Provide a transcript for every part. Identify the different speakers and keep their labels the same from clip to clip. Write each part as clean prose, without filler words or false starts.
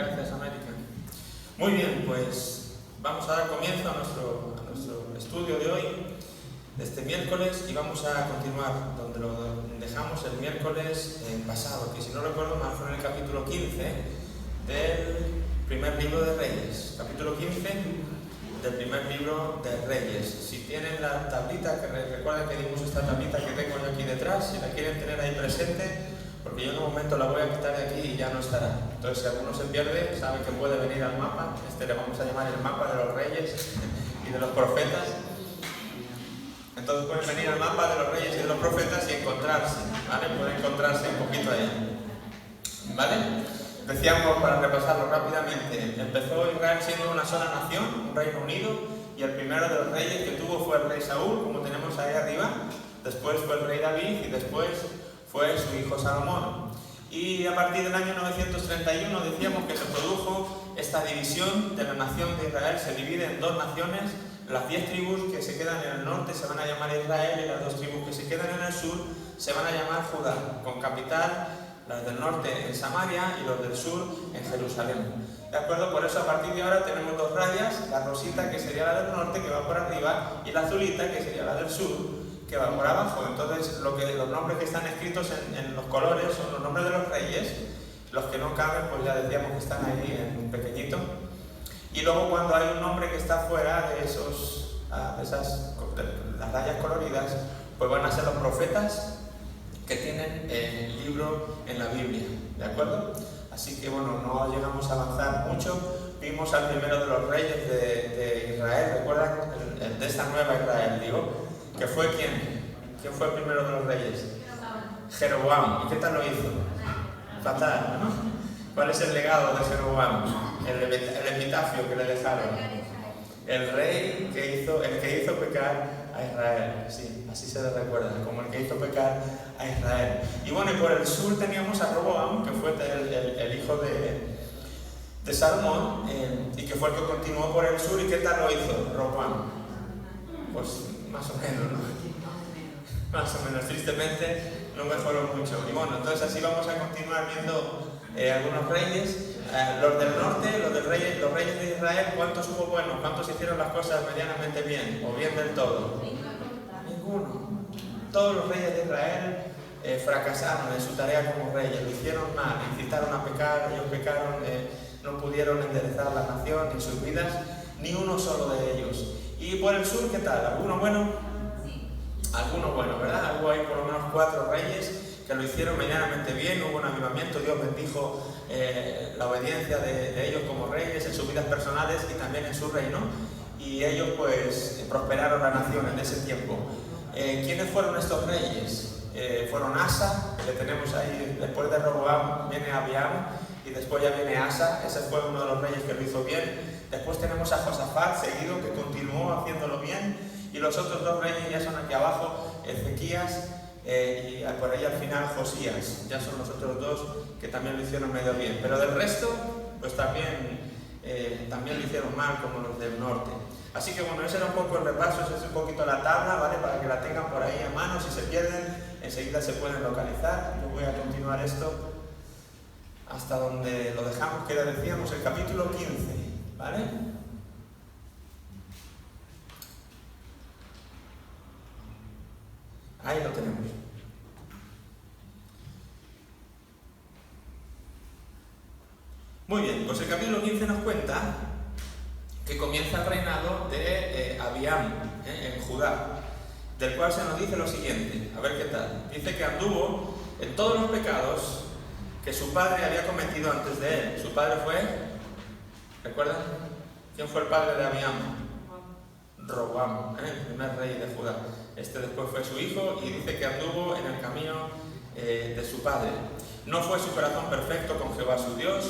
Speaker 1: Gracias, América. Muy bien, pues vamos a dar comienzo a nuestro estudio de hoy, de este miércoles, y vamos a continuar donde lo dejamos el miércoles pasado, que si no recuerdo mal fue en el capítulo 15 del primer libro de Reyes. Capítulo 15 del primer libro de Reyes. Si tienen la tablita, que recuerden que dimos esta tablita que tengo yo aquí detrás, si la quieren tener ahí presente, porque yo en un momento la voy a quitar de aquí y ya no estará. Entonces, si alguno se pierde, saben que puede venir al mapa. Este le vamos a llamar el mapa de los reyes y de los profetas. Entonces pueden venir al mapa de los reyes y de los profetas y encontrarse, ¿vale? Pueden encontrarse un poquito ahí, ¿vale? Decíamos, para repasarlo rápidamente, empezó Israel siendo una sola nación, un reino unido, y el primero de los reyes que tuvo fue el rey Saúl, como tenemos ahí arriba. Después fue el rey David y después fue su hijo Salomón. Y a partir del año 931 decíamos que se produjo esta división de la nación de Israel. Se divide en dos naciones. Las 10 tribus que se quedan en el norte se van a llamar Israel, y las 2 tribus que se quedan en el sur se van a llamar Judá, con capital las del norte en Samaria y los del sur en Jerusalén. ¿De acuerdo? Por eso a partir de ahora tenemos dos rayas, la rosita que sería la del norte, que va por arriba, y la azulita que sería la del sur, que va por abajo. Entonces los nombres que están escritos en los colores son los nombres de los reyes. Los que no caben, pues ya decíamos que están ahí en pequeñito. Y luego cuando hay un nombre que está fuera de las rayas coloridas, pues van a ser los profetas que tienen el libro en la Biblia, ¿de acuerdo? Así que bueno, no llegamos a avanzar mucho. Vimos al primero de los reyes de Israel, ¿recuerdan? El de esta nueva Israel, digo, que fue ¿quién? ¿Quién fue el primero de los reyes? Jeroboam. ¿Y qué tal lo hizo? Fatal, ¿no? ¿Cuál es el legado de Jeroboam? El epitafio que le dejaron. El rey que hizo pecar a Israel. Sí, así se le recuerda, como el que hizo pecar a Israel. Y bueno, y por el sur teníamos a Roboam, que fue el hijo de Salomón, y que fue el que continuó por el sur. ¿Y qué tal lo hizo Roboam? Pues más o menos, ¿no? Más o menos, tristemente no mejoró mucho. Y bueno, entonces así vamos a continuar viendo algunos reyes. Los del norte, los reyes de Israel, ¿cuántos hubo buenos? ¿Cuántos hicieron las cosas medianamente bien? ¿O bien del todo? Ninguno. Todos los reyes de Israel fracasaron en su tarea como reyes, lo hicieron mal, incitaron a pecar, ellos pecaron, no pudieron enderezar la nación ni sus vidas, ni uno solo de ellos. Y por el sur, ¿qué tal? ¿Alguno bueno? Sí. Alguno bueno, ¿verdad? Hubo ahí por lo menos 4 reyes que lo hicieron medianamente bien, hubo un avivamiento, Dios bendijo la obediencia de ellos como reyes en sus vidas personales y también en su reino, y ellos pues prosperaron la nación en ese tiempo. ¿Quiénes fueron estos reyes? Fueron Asa, que tenemos ahí, después de Roboam viene Abiam, y después ya viene Asa. Ese fue uno de los reyes que lo hizo bien. Después tenemos a Josafat, seguido, que continuó haciéndolo bien, y los otros 2 reyes ya son aquí abajo, Ezequías, y por ahí al final Josías. Ya son los otros 2 que también lo hicieron medio bien, pero del resto pues también lo hicieron mal, como los del norte. Así que bueno, ese era un poco el repaso, esa es un poquito la tabla, ¿vale? Para que la tengan por ahí a mano. Si se pierden, enseguida se pueden localizar. Yo voy a continuar esto hasta donde lo dejamos, que ya decíamos, el capítulo 15, ¿vale? Ahí lo tenemos. Muy bien, pues el capítulo 15 nos cuenta que comienza el reinado de Abiam en Judá, del cual se nos dice lo siguiente, a ver qué tal. Dice que anduvo en todos los pecados que su padre había cometido antes de él. Su padre fue, ¿recuerdan? ¿Quién fue el padre de Abiam? Roboam, el primer rey de Judá. Este después fue su hijo, y dice que anduvo en el camino de su padre. No fue su corazón perfecto con Jehová su Dios,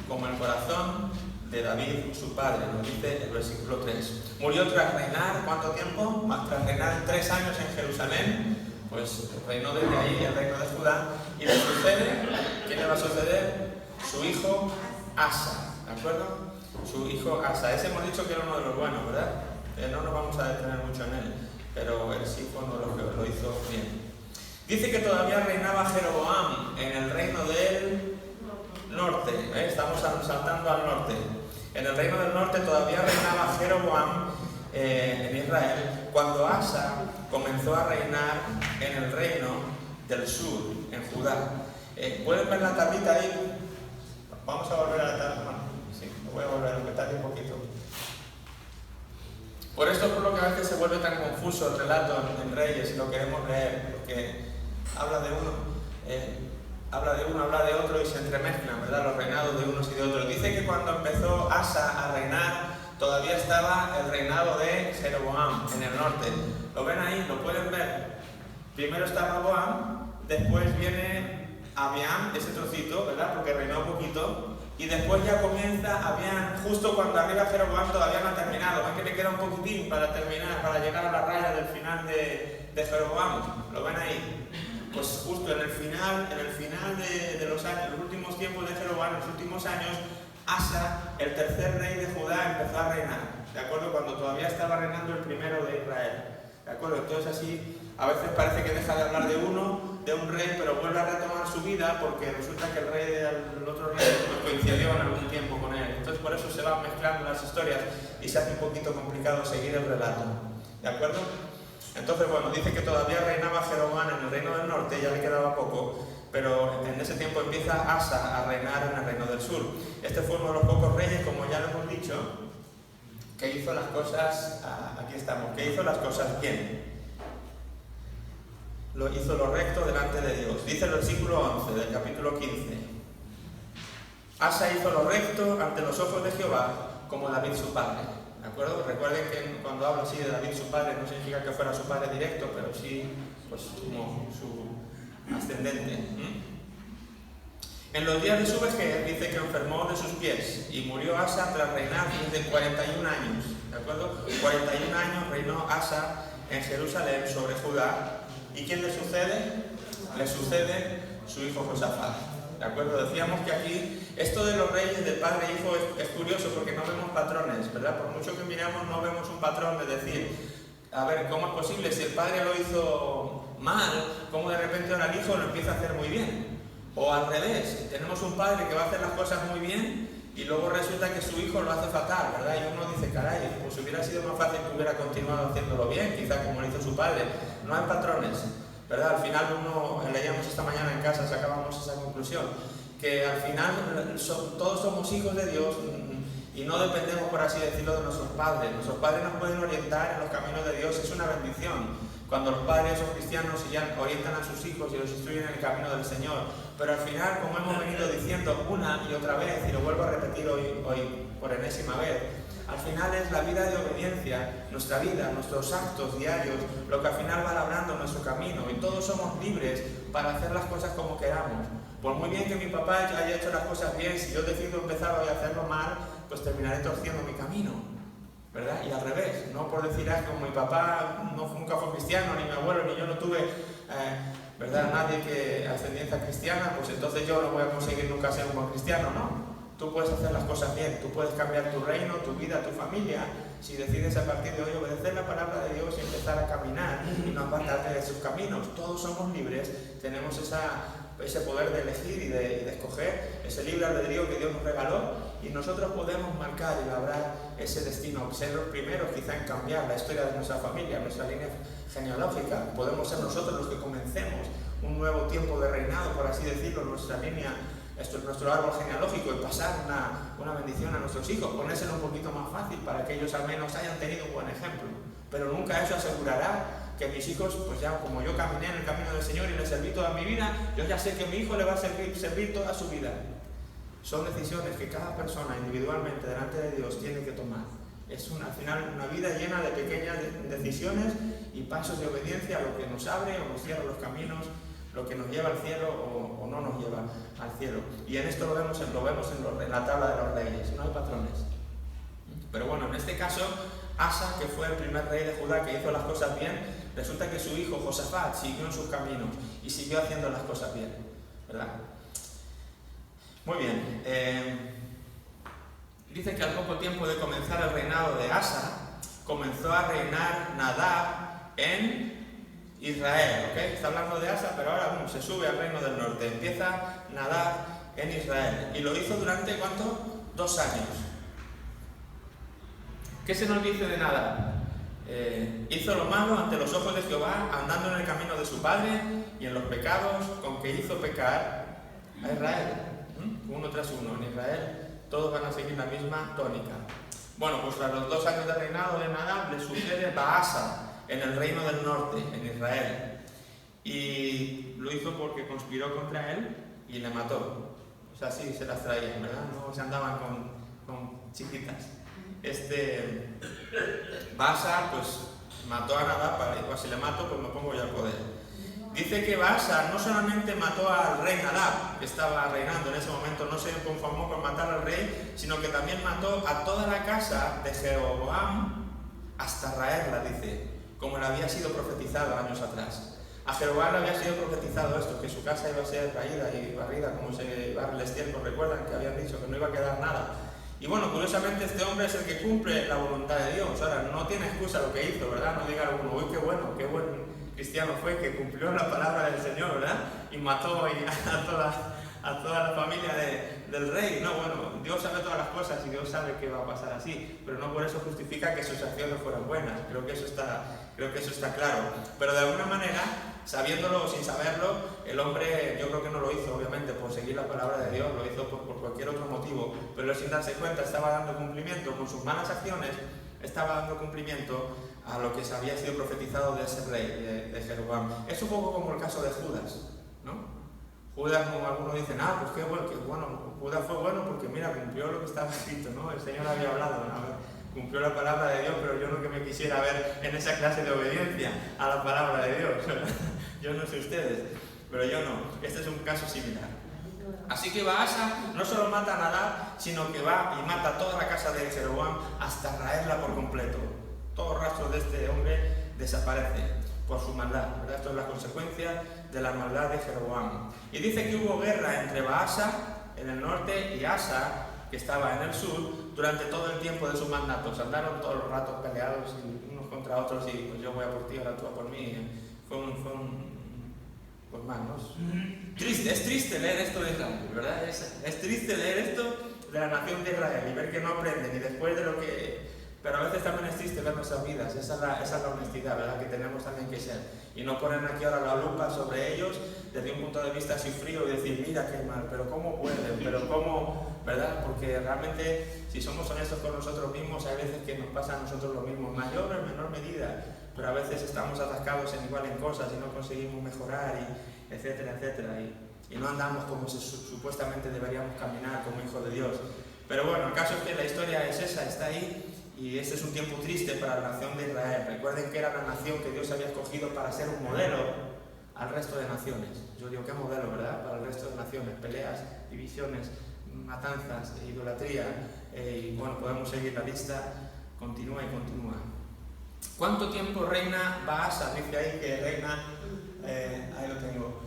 Speaker 1: como el corazón de David su padre, nos dice el versículo 3. Murió tras reinar, ¿cuánto tiempo? Tras reinar 3 años en Jerusalén, pues reinó desde ahí el reino de Judá. Y le sucede, ¿quién le va a suceder? Su hijo Asa, ¿de acuerdo? Su hijo Asa. Ese hemos dicho que era uno de los buenos, ¿verdad? No nos vamos a detener mucho en él, pero él sí fue uno de los que lo hizo bien. Dice que todavía reinaba Jeroboam en el reino del norte, estamos saltando al norte. En el reino del norte todavía reinaba Jeroboam en Israel, cuando Asa comenzó a reinar en el reino del sur, en Judá. ¿Pueden ver la tablita ahí? Vamos a volver a la tabla. Bueno, sí, lo voy a volver a empezar un poquito. Por esto es por lo que a veces se vuelve tan confuso el relato en Reyes y lo queremos leer, porque habla de uno, habla de otro y se entremezclan, ¿verdad? Los reinados de unos y de otros. Dice que cuando empezó Asa a reinar, todavía estaba el reinado de Jeroboam en el norte. ¿Lo ven ahí? ¿Lo pueden ver? Primero está Roboam, después viene Abiam, ese trocito, ¿verdad? Porque reinó un poquito. Y después ya comienza Abiam, justo cuando arriba Jeroboam todavía no ha terminado. ¿Ven que le queda un poquitín para terminar, para llegar a la raya del final de Jeroboam? ¿Lo ven ahí? Pues justo en el final de los años, los últimos tiempos de Jeroboam, los últimos años, Asa, el tercer rey de Judá, empezó a reinar, ¿de acuerdo? Cuando todavía estaba reinando el primero de Israel, ¿de acuerdo? Entonces así, a veces parece que deja de hablar de un rey, pero vuelve a retomar su vida porque resulta que el otro rey coincidió en algún tiempo con él. Entonces por eso se van mezclando las historias y se hace un poquito complicado seguir el relato, ¿de acuerdo? Entonces, bueno, dice que todavía reinaba Jeroboam en el reino del norte, ya le quedaba poco, pero en ese tiempo empieza Asa a reinar en el reino del sur. Este fue uno de los pocos reyes, como ya lo hemos dicho, que hizo las cosas, aquí estamos, que hizo las cosas bien. Hizo lo recto delante de Dios. Dice el versículo 11 del capítulo 15. Asa hizo lo recto ante los ojos de Jehová, como David su padre. ¿De acuerdo? Recuerden que cuando hablo así de David su padre, no significa que fuera su padre directo, pero sí, pues como su ascendente. En los días de su vejez dice que enfermó de sus pies y murió Asa tras reinar desde 41 años. ¿De acuerdo? 41 años reinó Asa en Jerusalén sobre Judá. ¿Y quién le sucede? Le sucede su hijo Josafat. ¿De acuerdo? Decíamos que aquí esto de los reyes de padre e hijo es curioso porque no vemos patrones, ¿verdad? Por mucho que miramos no vemos un patrón de decir, a ver, ¿cómo es posible? Si el padre lo hizo mal, ¿cómo de repente ahora el hijo lo empieza a hacer muy bien? O al revés, tenemos un padre que va a hacer las cosas muy bien y luego resulta que su hijo lo hace fatal, ¿verdad? Y uno dice, caray, pues hubiera sido más fácil que hubiera continuado haciéndolo bien, quizás como lo hizo su padre. No hay patrones, ¿verdad? Al final leíamos esta mañana en casa, sacábamos esa conclusión, que al final todos somos hijos de Dios y no dependemos, por así decirlo, de nuestros padres. Nuestros padres nos pueden orientar en los caminos de Dios, es una bendición. Cuando los padres son cristianos y ya orientan a sus hijos y los instruyen en el camino del Señor. Pero al final, como hemos venido diciendo una y otra vez, y lo vuelvo a repetir hoy por enésima vez, al final es la vida de obediencia, nuestra vida, nuestros actos diarios, lo que al final va labrando nuestro camino. Y todos somos libres para hacer las cosas como queramos. Por muy bien que mi papá haya hecho las cosas bien, si yo decido empezar hoy a hacerlo mal, pues terminaré torciendo mi camino, ¿verdad? Y al revés, no por decir, como mi papá nunca fue cristiano, ni mi abuelo, ni yo no tuve, ¿verdad? Nadie que ascendencia cristiana, pues entonces yo no voy a conseguir nunca ser un buen cristiano, ¿no? Tú puedes hacer las cosas bien, tú puedes cambiar tu reino, tu vida, tu familia, si decides a partir de hoy obedecer la palabra de Dios y empezar a caminar y no apartarte de sus caminos. Todos somos libres, tenemos ese poder de elegir y de escoger, ese libre albedrío que Dios nos regaló, y nosotros podemos marcar y labrar ese destino, ser los primeros quizá en cambiar la historia de nuestra familia, nuestra línea genealógica. Podemos ser nosotros los que comencemos un nuevo tiempo de reinado, por así decirlo, nuestra línea, nuestro árbol genealógico, y pasar una bendición a nuestros hijos, ponérselo un poquito más fácil para que ellos al menos hayan tenido un buen ejemplo. Pero nunca eso asegurará que mis hijos, pues ya como yo caminé en el camino del Señor y le serví toda mi vida, yo ya sé que mi hijo le va a servir toda su vida. Son decisiones que cada persona individualmente delante de Dios tiene que tomar. Es al final una vida llena de pequeñas decisiones y pasos de obediencia a lo que nos abre o nos cierra los caminos, lo que nos lleva al cielo o no nos lleva al cielo. Y en esto lo vemos en la tabla de los reyes, no hay patrones. Pero bueno, en este caso, Asa, que fue el primer rey de Judá que hizo las cosas bien, resulta que su hijo Josafat siguió en sus caminos y siguió haciendo las cosas bien, ¿verdad? Muy bien. Dice que al poco tiempo de comenzar el reinado de Asa, comenzó a reinar Nadab en Israel, ¿ok? Está hablando de Asa, pero ahora se sube al reino del norte. Empieza Nadab en Israel. Y lo hizo durante, ¿cuánto? 2 años. ¿Qué se nos dice de Nadab? Hizo lo malo ante los ojos de Jehová, andando en el camino de su padre y en los pecados con que hizo pecar a Israel. Uno tras uno. En Israel todos van a seguir la misma tónica. Bueno, pues a los 2 años de reinado de Nadab le sucede Baasa en el reino del norte, en Israel. Y lo hizo porque conspiró contra él y le mató. O sea, sí se las traían, ¿verdad? No se andaban con chiquitas. Baasa pues mató a Nadab para decir, pues si le mato pues me pongo yo al poder. Dice que Baasa no solamente mató al rey Nadab, que estaba reinando en ese momento, no se conformó con matar al rey, sino que también mató a toda la casa de Jeroboam hasta raerla, dice, como le había sido profetizado años atrás. A Jeroboam le había sido profetizado esto, que su casa iba a ser raída y barrida, como se va les tiempos, recuerdan que habían dicho que no iba a quedar nada. Y bueno, curiosamente este hombre es el que cumple la voluntad de Dios. Ahora, no tiene excusa lo que hizo, ¿verdad? No diga alguno, uy, qué buen cristiano fue, que cumplió la palabra del Señor, ¿verdad? Y mató a toda la familia del rey. No, bueno, Dios sabe todas las cosas y Dios sabe que va a pasar así, pero no por eso justifica que sus acciones fueran buenas. Creo que eso está claro. Pero de alguna manera, sabiéndolo o sin saberlo, el hombre, yo creo que no lo hizo, obviamente, por seguir la palabra de Dios, lo hizo por cualquier otro motivo, pero sin darse cuenta estaba dando cumplimiento con sus malas acciones, estaba dando cumplimiento a lo que se había sido profetizado de ese rey, de Jeroboam. Es un poco como el caso de Judas, ¿no? Judas, como algunos dicen, pues qué bueno, Judas fue bueno porque mira, cumplió lo que estaba escrito, ¿no? El Señor había hablado, ¿no? Cumplió la palabra de Dios, pero yo no que me quisiera ver en esa clase de obediencia a la palabra de Dios. Yo no sé ustedes, pero yo no. Este es un caso similar. Así que Baasa no solo mata a Nadab, sino que va y mata a toda la casa de Jeroboam hasta raerla por completo. Todo rastro de este hombre desaparece por su maldad, ¿verdad? Esto es la consecuencia de la maldad de Jeroboam. Y dice que hubo guerra entre Baasa en el norte y Asa, que estaba en el sur, durante todo el tiempo de sus mandatos. Andaron todos los ratos peleados unos contra otros y pues yo voy a por ti, ahora tú a por mí. Fue un pues más, ¿no? Es triste leer esto de Israel, ¿verdad? Es triste leer esto de la nación de Israel y ver que no aprenden y después de lo que... Pero a veces también es triste ver nuestras vidas, esa es la honestidad, ¿verdad? Que tenemos también que ser. Y no poner aquí ahora la lupa sobre ellos desde un punto de vista así frío y decir, mira qué mal, pero cómo pueden, pero cómo, ¿verdad? Porque realmente, si somos honestos con nosotros mismos, hay veces que nos pasa a nosotros lo mismo, en mayor o en menor medida, pero a veces estamos atascados en cosas y no conseguimos mejorar, y etcétera, etcétera. Y no andamos como supuestamente deberíamos caminar como hijos de Dios. Pero bueno, el caso es que la historia es esa, está ahí. Y este es un tiempo triste para la nación de Israel. Recuerden que era la nación que Dios había escogido para ser un modelo al resto de naciones. Yo digo, ¿qué modelo, verdad? Para el resto de naciones. Peleas, divisiones, matanzas, idolatría. Y bueno, podemos seguir la lista. Continúa y continúa. ¿Cuánto tiempo reina Baasa? Dice ahí que reina... ahí lo tengo.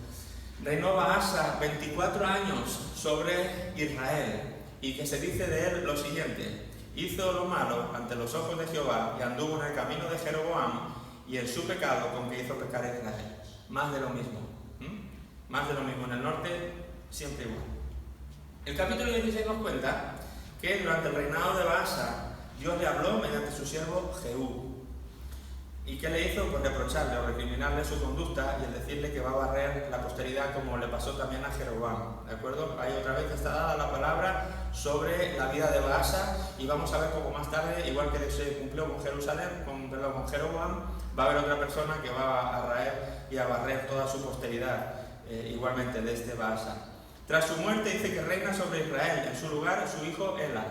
Speaker 1: Reinó Baasa 24 años sobre Israel. Y que se dice de él lo siguiente. Hizo lo malo ante los ojos de Jehová y anduvo en el camino de Jeroboam y en su pecado con que hizo pecar a Israel. Más de lo mismo. Más de lo mismo. En el norte, siempre igual. El capítulo 16 nos cuenta que durante el reinado de Baasa, Dios le habló mediante su siervo Jehú. ¿Y qué le hizo? Pues reprocharle o recriminarle su conducta y el decirle que va a barrer la posteridad como le pasó también a Jeroboam. ¿De acuerdo? Ahí otra vez está dada la palabra sobre la vida de Baasa y vamos a ver cómo más tarde, igual que se cumplió con con Jeroboam, va a haber otra persona que va a raer y a barrer toda su posteridad, igualmente de este Baasa. Tras su muerte dice que reina sobre Israel, en su lugar su hijo Ela,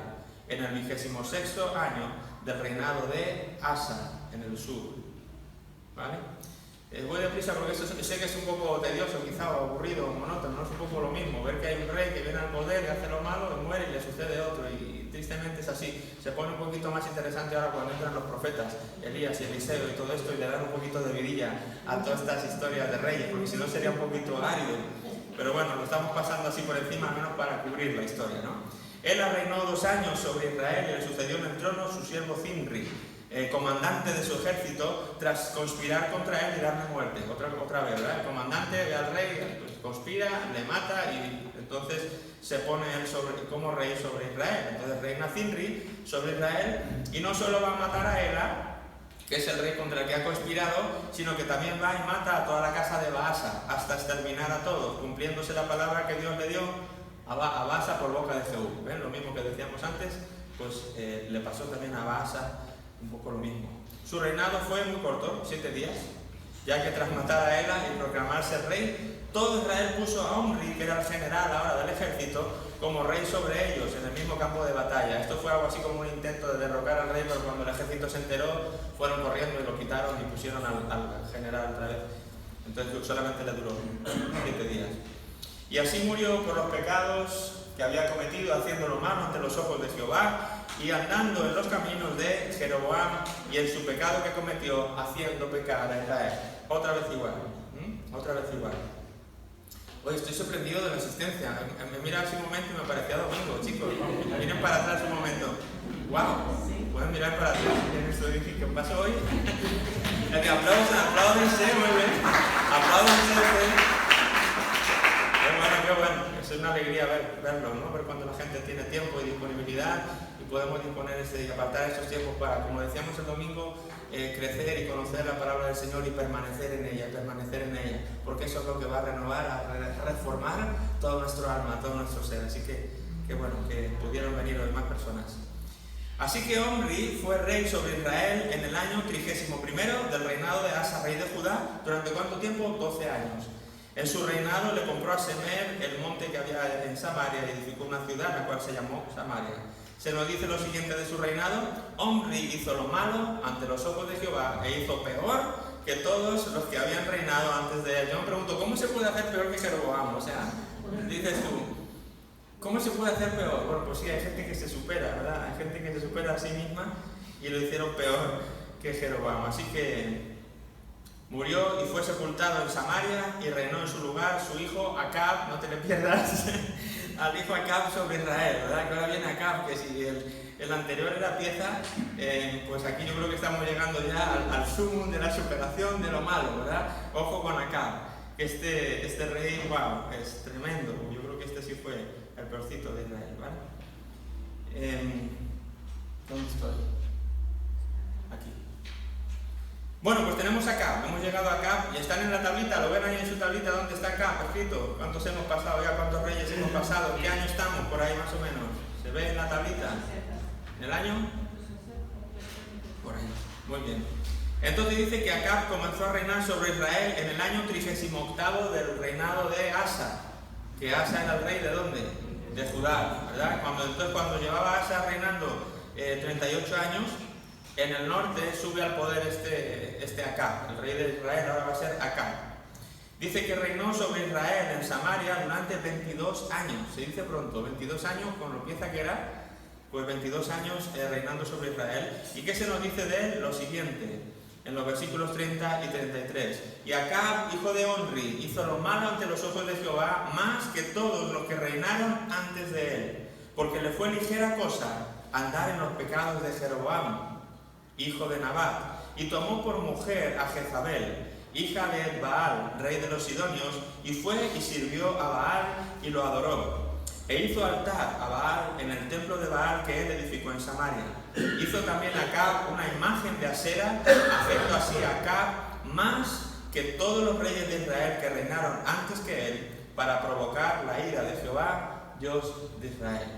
Speaker 1: en el 26º año del reinado de Asa, en el sur. ¿Vale? Voy deprisa porque sé que es un poco tedioso, quizá, o aburrido, o monótono, no es un poco lo mismo, ver que hay un rey que viene al poder y hace lo malo y muere y le sucede otro, y tristemente es así. Se pone un poquito más interesante ahora cuando entran los profetas, Elías y Eliseo y todo esto, y le dan un poquito de vidilla a todas estas historias de reyes, porque si no sería un poquito árido. Pero bueno, lo estamos pasando así por encima, menos para cubrir la historia, ¿no? Él reinó 2 años sobre Israel y le sucedió en el trono su siervo Zimri, comandante de su ejército, tras conspirar contra él y darle muerte. Otra vez, ¿verdad? El comandante ve al rey, pues, conspira, le mata y Entonces se pone él como rey sobre Israel. Entonces reina Zimri sobre Israel y no solo va a matar a Ela, que es el rey contra el que ha conspirado, sino que también va y mata a toda la casa de Baasa, hasta exterminar a todos, cumpliéndose la palabra que Dios le dio a Baasa por boca de Jehú. ¿Ven? Lo mismo que decíamos antes, pues le pasó también a Baasa un poco lo mismo. Su reinado fue muy corto, 7 días, ya que tras matar a Ela y proclamarse rey, todo Israel puso a Omri, que era el general ahora del ejército, como rey sobre ellos, en el mismo campo de batalla. Esto fue algo así como un intento de derrocar al rey, pero cuando el ejército se enteró, fueron corriendo y lo quitaron y pusieron al general otra vez. Entonces solamente le duró 7 días. Y así murió por los pecados que había cometido, haciendo lo malo ante los ojos de Jehová, y andando en los caminos de Jeroboam, y en su pecado que cometió, haciendo pecar a Israel. Otra vez igual. Otra vez igual. Oye, estoy sorprendido de la asistencia. Me mira así un momento y me parecía domingo, chicos. Miren para atrás un momento. ¡Wow! Pueden mirar para atrás. ¿Qué pasó hoy? Apláudense, muy bien. Apláudense. Qué bueno. Es una alegría verlo, ¿no? Ver cuando la gente tiene tiempo y disponibilidad y podemos disponer y apartar estos tiempos para, como decíamos el domingo, crecer y conocer la palabra del Señor y permanecer en ella, porque eso es lo que va a renovar, a reformar todo nuestro alma, todo nuestro ser. Así que bueno, que pudieron venir hoy más personas. Así que Omri fue rey sobre Israel en el año 31 del reinado de Asa, rey de Judá. ¿Durante cuánto tiempo? 12 años. En su reinado le compró a Semer el monte que había en Samaria y edificó una ciudad, la cual se llamó Samaria. Se nos dice lo siguiente de su reinado: Omri hizo lo malo ante los ojos de Jehová e hizo peor que todos los que habían reinado antes de él. Yo me pregunto, ¿cómo se puede hacer peor que Jeroboam? O sea, dices tú, ¿cómo se puede hacer peor? Bueno, pues sí, hay gente que se supera, ¿verdad? Hay gente que se supera a sí misma y lo hicieron peor que Jeroboam. Así que murió y fue sepultado en Samaria y reinó en su lugar su hijo Acab, no te le pierdas, al hijo Acab sobre Israel, ¿verdad? Que ahora viene Acab, que si el anterior era pieza, pues aquí yo creo que estamos llegando ya al sumum de la superación de lo malo, ¿verdad? Ojo con Acab, este rey, wow, es tremendo. Yo creo que este sí fue el peorcito de Israel, ¿vale? ¿Dónde estoy? Aquí. Bueno, pues tenemos a Acab, hemos llegado a Acab y están en la tablita, lo ven ahí en su tablita donde está Acab escrito, cuántos hemos pasado ya, cuántos reyes hemos pasado, en qué año estamos, por ahí más o menos, ¿se ve en la tablita? ¿En el año? Por ahí, muy bien. Entonces dice que Acab comenzó a reinar sobre Israel en el año 38 del reinado de Asa, que Asa era el rey ¿de dónde? De Judá, ¿verdad? Cuando llevaba Asa reinando 38 años, en el norte sube al poder este Acab, el rey de Israel ahora va a ser Acab. Dice que reinó sobre Israel en Samaria durante 22 años, se dice pronto, 22 años con lo pieza que era, pues 22 años reinando sobre Israel. ¿Y qué se nos dice de él? Lo siguiente, en los versículos 30 y 33. Y Acab, hijo de Omri, hizo lo malo ante los ojos de Jehová, más que todos los que reinaron antes de él, porque le fue ligera cosa andar en los pecados de Jeroboam, hijo de Nabat, y tomó por mujer a Jezabel, hija de Baal, rey de los Sidonios, y fue y sirvió a Baal y lo adoró. E hizo altar a Baal en el templo de Baal que él edificó en Samaria. Hizo también Acab una imagen de Asera, haciendo así a Acab más que todos los reyes de Israel que reinaron antes que él, para provocar la ira de Jehová, Dios de Israel.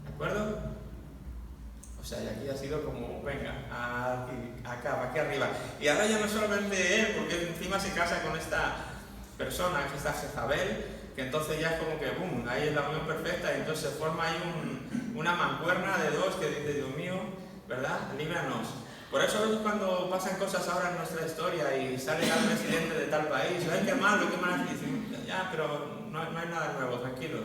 Speaker 1: ¿De acuerdo? O sea, y aquí ha sido como, venga, aquí arriba. Y ahora ya no solamente él, porque encima se casa con esta persona, que es esta Jezabel, que entonces ya es como que, boom, ahí es la unión perfecta, y entonces se forma ahí una mancuerna de dos que dice, Dios mío, ¿verdad? Líbranos. Por eso a veces cuando pasan cosas ahora en nuestra historia y sale el presidente de tal país, ¡ay, qué malo, qué mal! Y dicen, ya, pero no hay nada nuevo, tranquilos.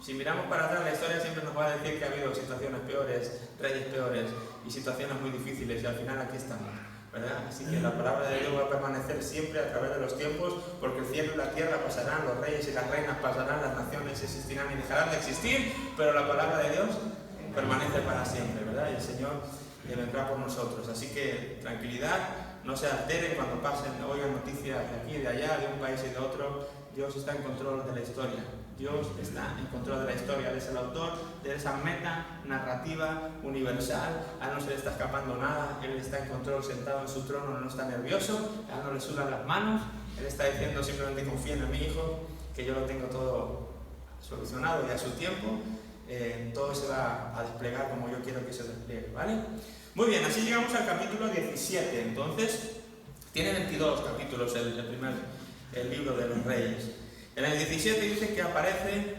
Speaker 1: Si miramos para atrás, la historia siempre nos va a decir que ha habido situaciones peores, reyes peores y situaciones muy difíciles, y al final aquí estamos, ¿verdad? Así que la palabra de Dios va a permanecer siempre a través de los tiempos, porque el cielo y la tierra pasarán, los reyes y las reinas pasarán, las naciones existirán y dejarán de existir, pero la palabra de Dios permanece para siempre, ¿verdad? Y el Señor vendrá por nosotros. Así que tranquilidad, no se alteren cuando pasen, oigan noticias de aquí y de allá, de un país y de otro. Dios está en control de la historia. Dios está en control de la historia, Él es el autor de esa meta narrativa universal, a Él no se le está escapando nada, Él está en control sentado en su trono, no está nervioso, a Él no le sudan las manos, Él está diciendo simplemente confíen en mi hijo, que yo lo tengo todo solucionado y a su tiempo, todo se va a desplegar como yo quiero que se despliegue, ¿vale? Muy bien, así llegamos al capítulo 17, entonces tiene 22 capítulos el libro de los Reyes. En el 17 dice que aparece,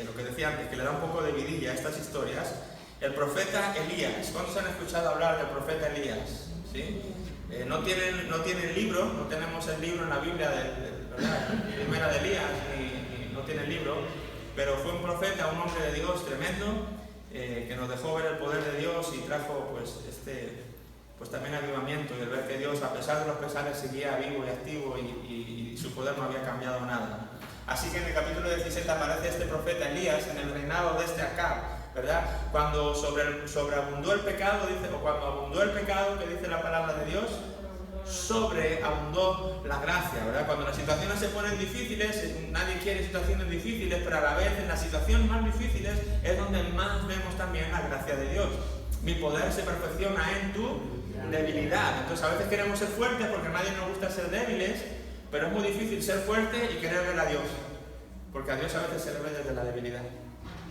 Speaker 1: lo que decía antes, que le da un poco de vidilla a estas historias, el profeta Elías. ¿Cuántos han escuchado hablar del profeta Elías? ¿Sí? No tienen libro, no tenemos el libro en la Biblia primera de Elías, ni no tiene el libro, pero fue un profeta, un hombre de Dios tremendo, que nos dejó ver el poder de Dios y trajo pues también avivamiento, y el ver que Dios, a pesar de los pesares, seguía vivo y activo y su poder no había cambiado nada. Así que en el capítulo 17 aparece este profeta Elías en el reinado de este Acab, ¿verdad? Cuando sobreabundó el pecado, dice, o cuando abundó el pecado, que dice la palabra de Dios, sobreabundó la gracia, ¿verdad? Cuando las situaciones se ponen difíciles, nadie quiere situaciones difíciles, pero a la vez en las situaciones más difíciles es donde más vemos también la gracia de Dios. Mi poder se perfecciona en tu debilidad. Entonces a veces queremos ser fuertes porque a nadie nos gusta ser débiles, pero es muy difícil ser fuerte y querer ver a Dios, porque a Dios a veces se le ve desde la debilidad,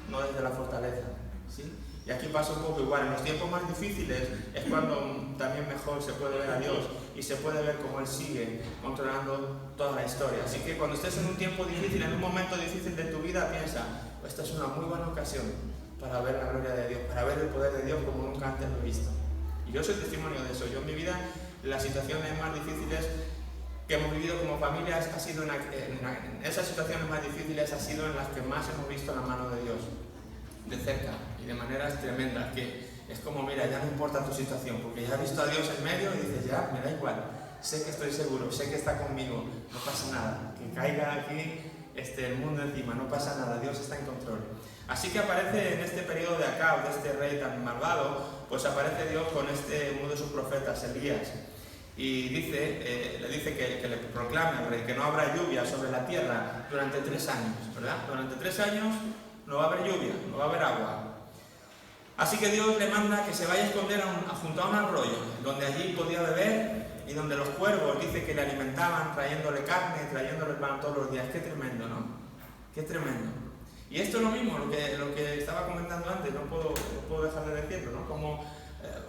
Speaker 1: no desde la fortaleza, ¿sí? Y aquí pasa un poco igual, en los tiempos más difíciles es cuando también mejor se puede ver a Dios y se puede ver cómo Él sigue controlando toda la historia. Así que cuando estés en un tiempo difícil, en un momento difícil de tu vida, piensa, esta es una muy buena ocasión para ver la gloria de Dios, para ver el poder de Dios como nunca antes lo he visto. Y yo soy testimonio de eso. Yo en mi vida, las situaciones más difíciles que hemos vivido como familias, ha sido en esas situaciones más difíciles ha sido en las que más hemos visto la mano de Dios, de cerca y de maneras tremendas, que es como, mira, ya no importa tu situación, porque ya has visto a Dios en medio y dices, ya, me da igual, sé que estoy seguro, sé que está conmigo, no pasa nada, que caiga aquí el mundo encima, no pasa nada, Dios está en control. Así que aparece en este periodo de Acab, de este rey tan malvado, pues aparece Dios con uno de sus profetas, Elías, y le dice que le proclame al rey que no habrá lluvia sobre la tierra durante 3 años, ¿verdad? Durante 3 años no va a haber lluvia, no va a haber agua. Así que Dios le manda que se vaya a esconder junto a un arroyo, donde allí podía beber y donde los cuervos, dice que le alimentaban trayéndole carne, trayéndole pan todos los días. Qué tremendo, ¿no? Qué tremendo. Y esto es lo mismo, lo que estaba comentando antes, no puedo dejar de decirlo, ¿no? Como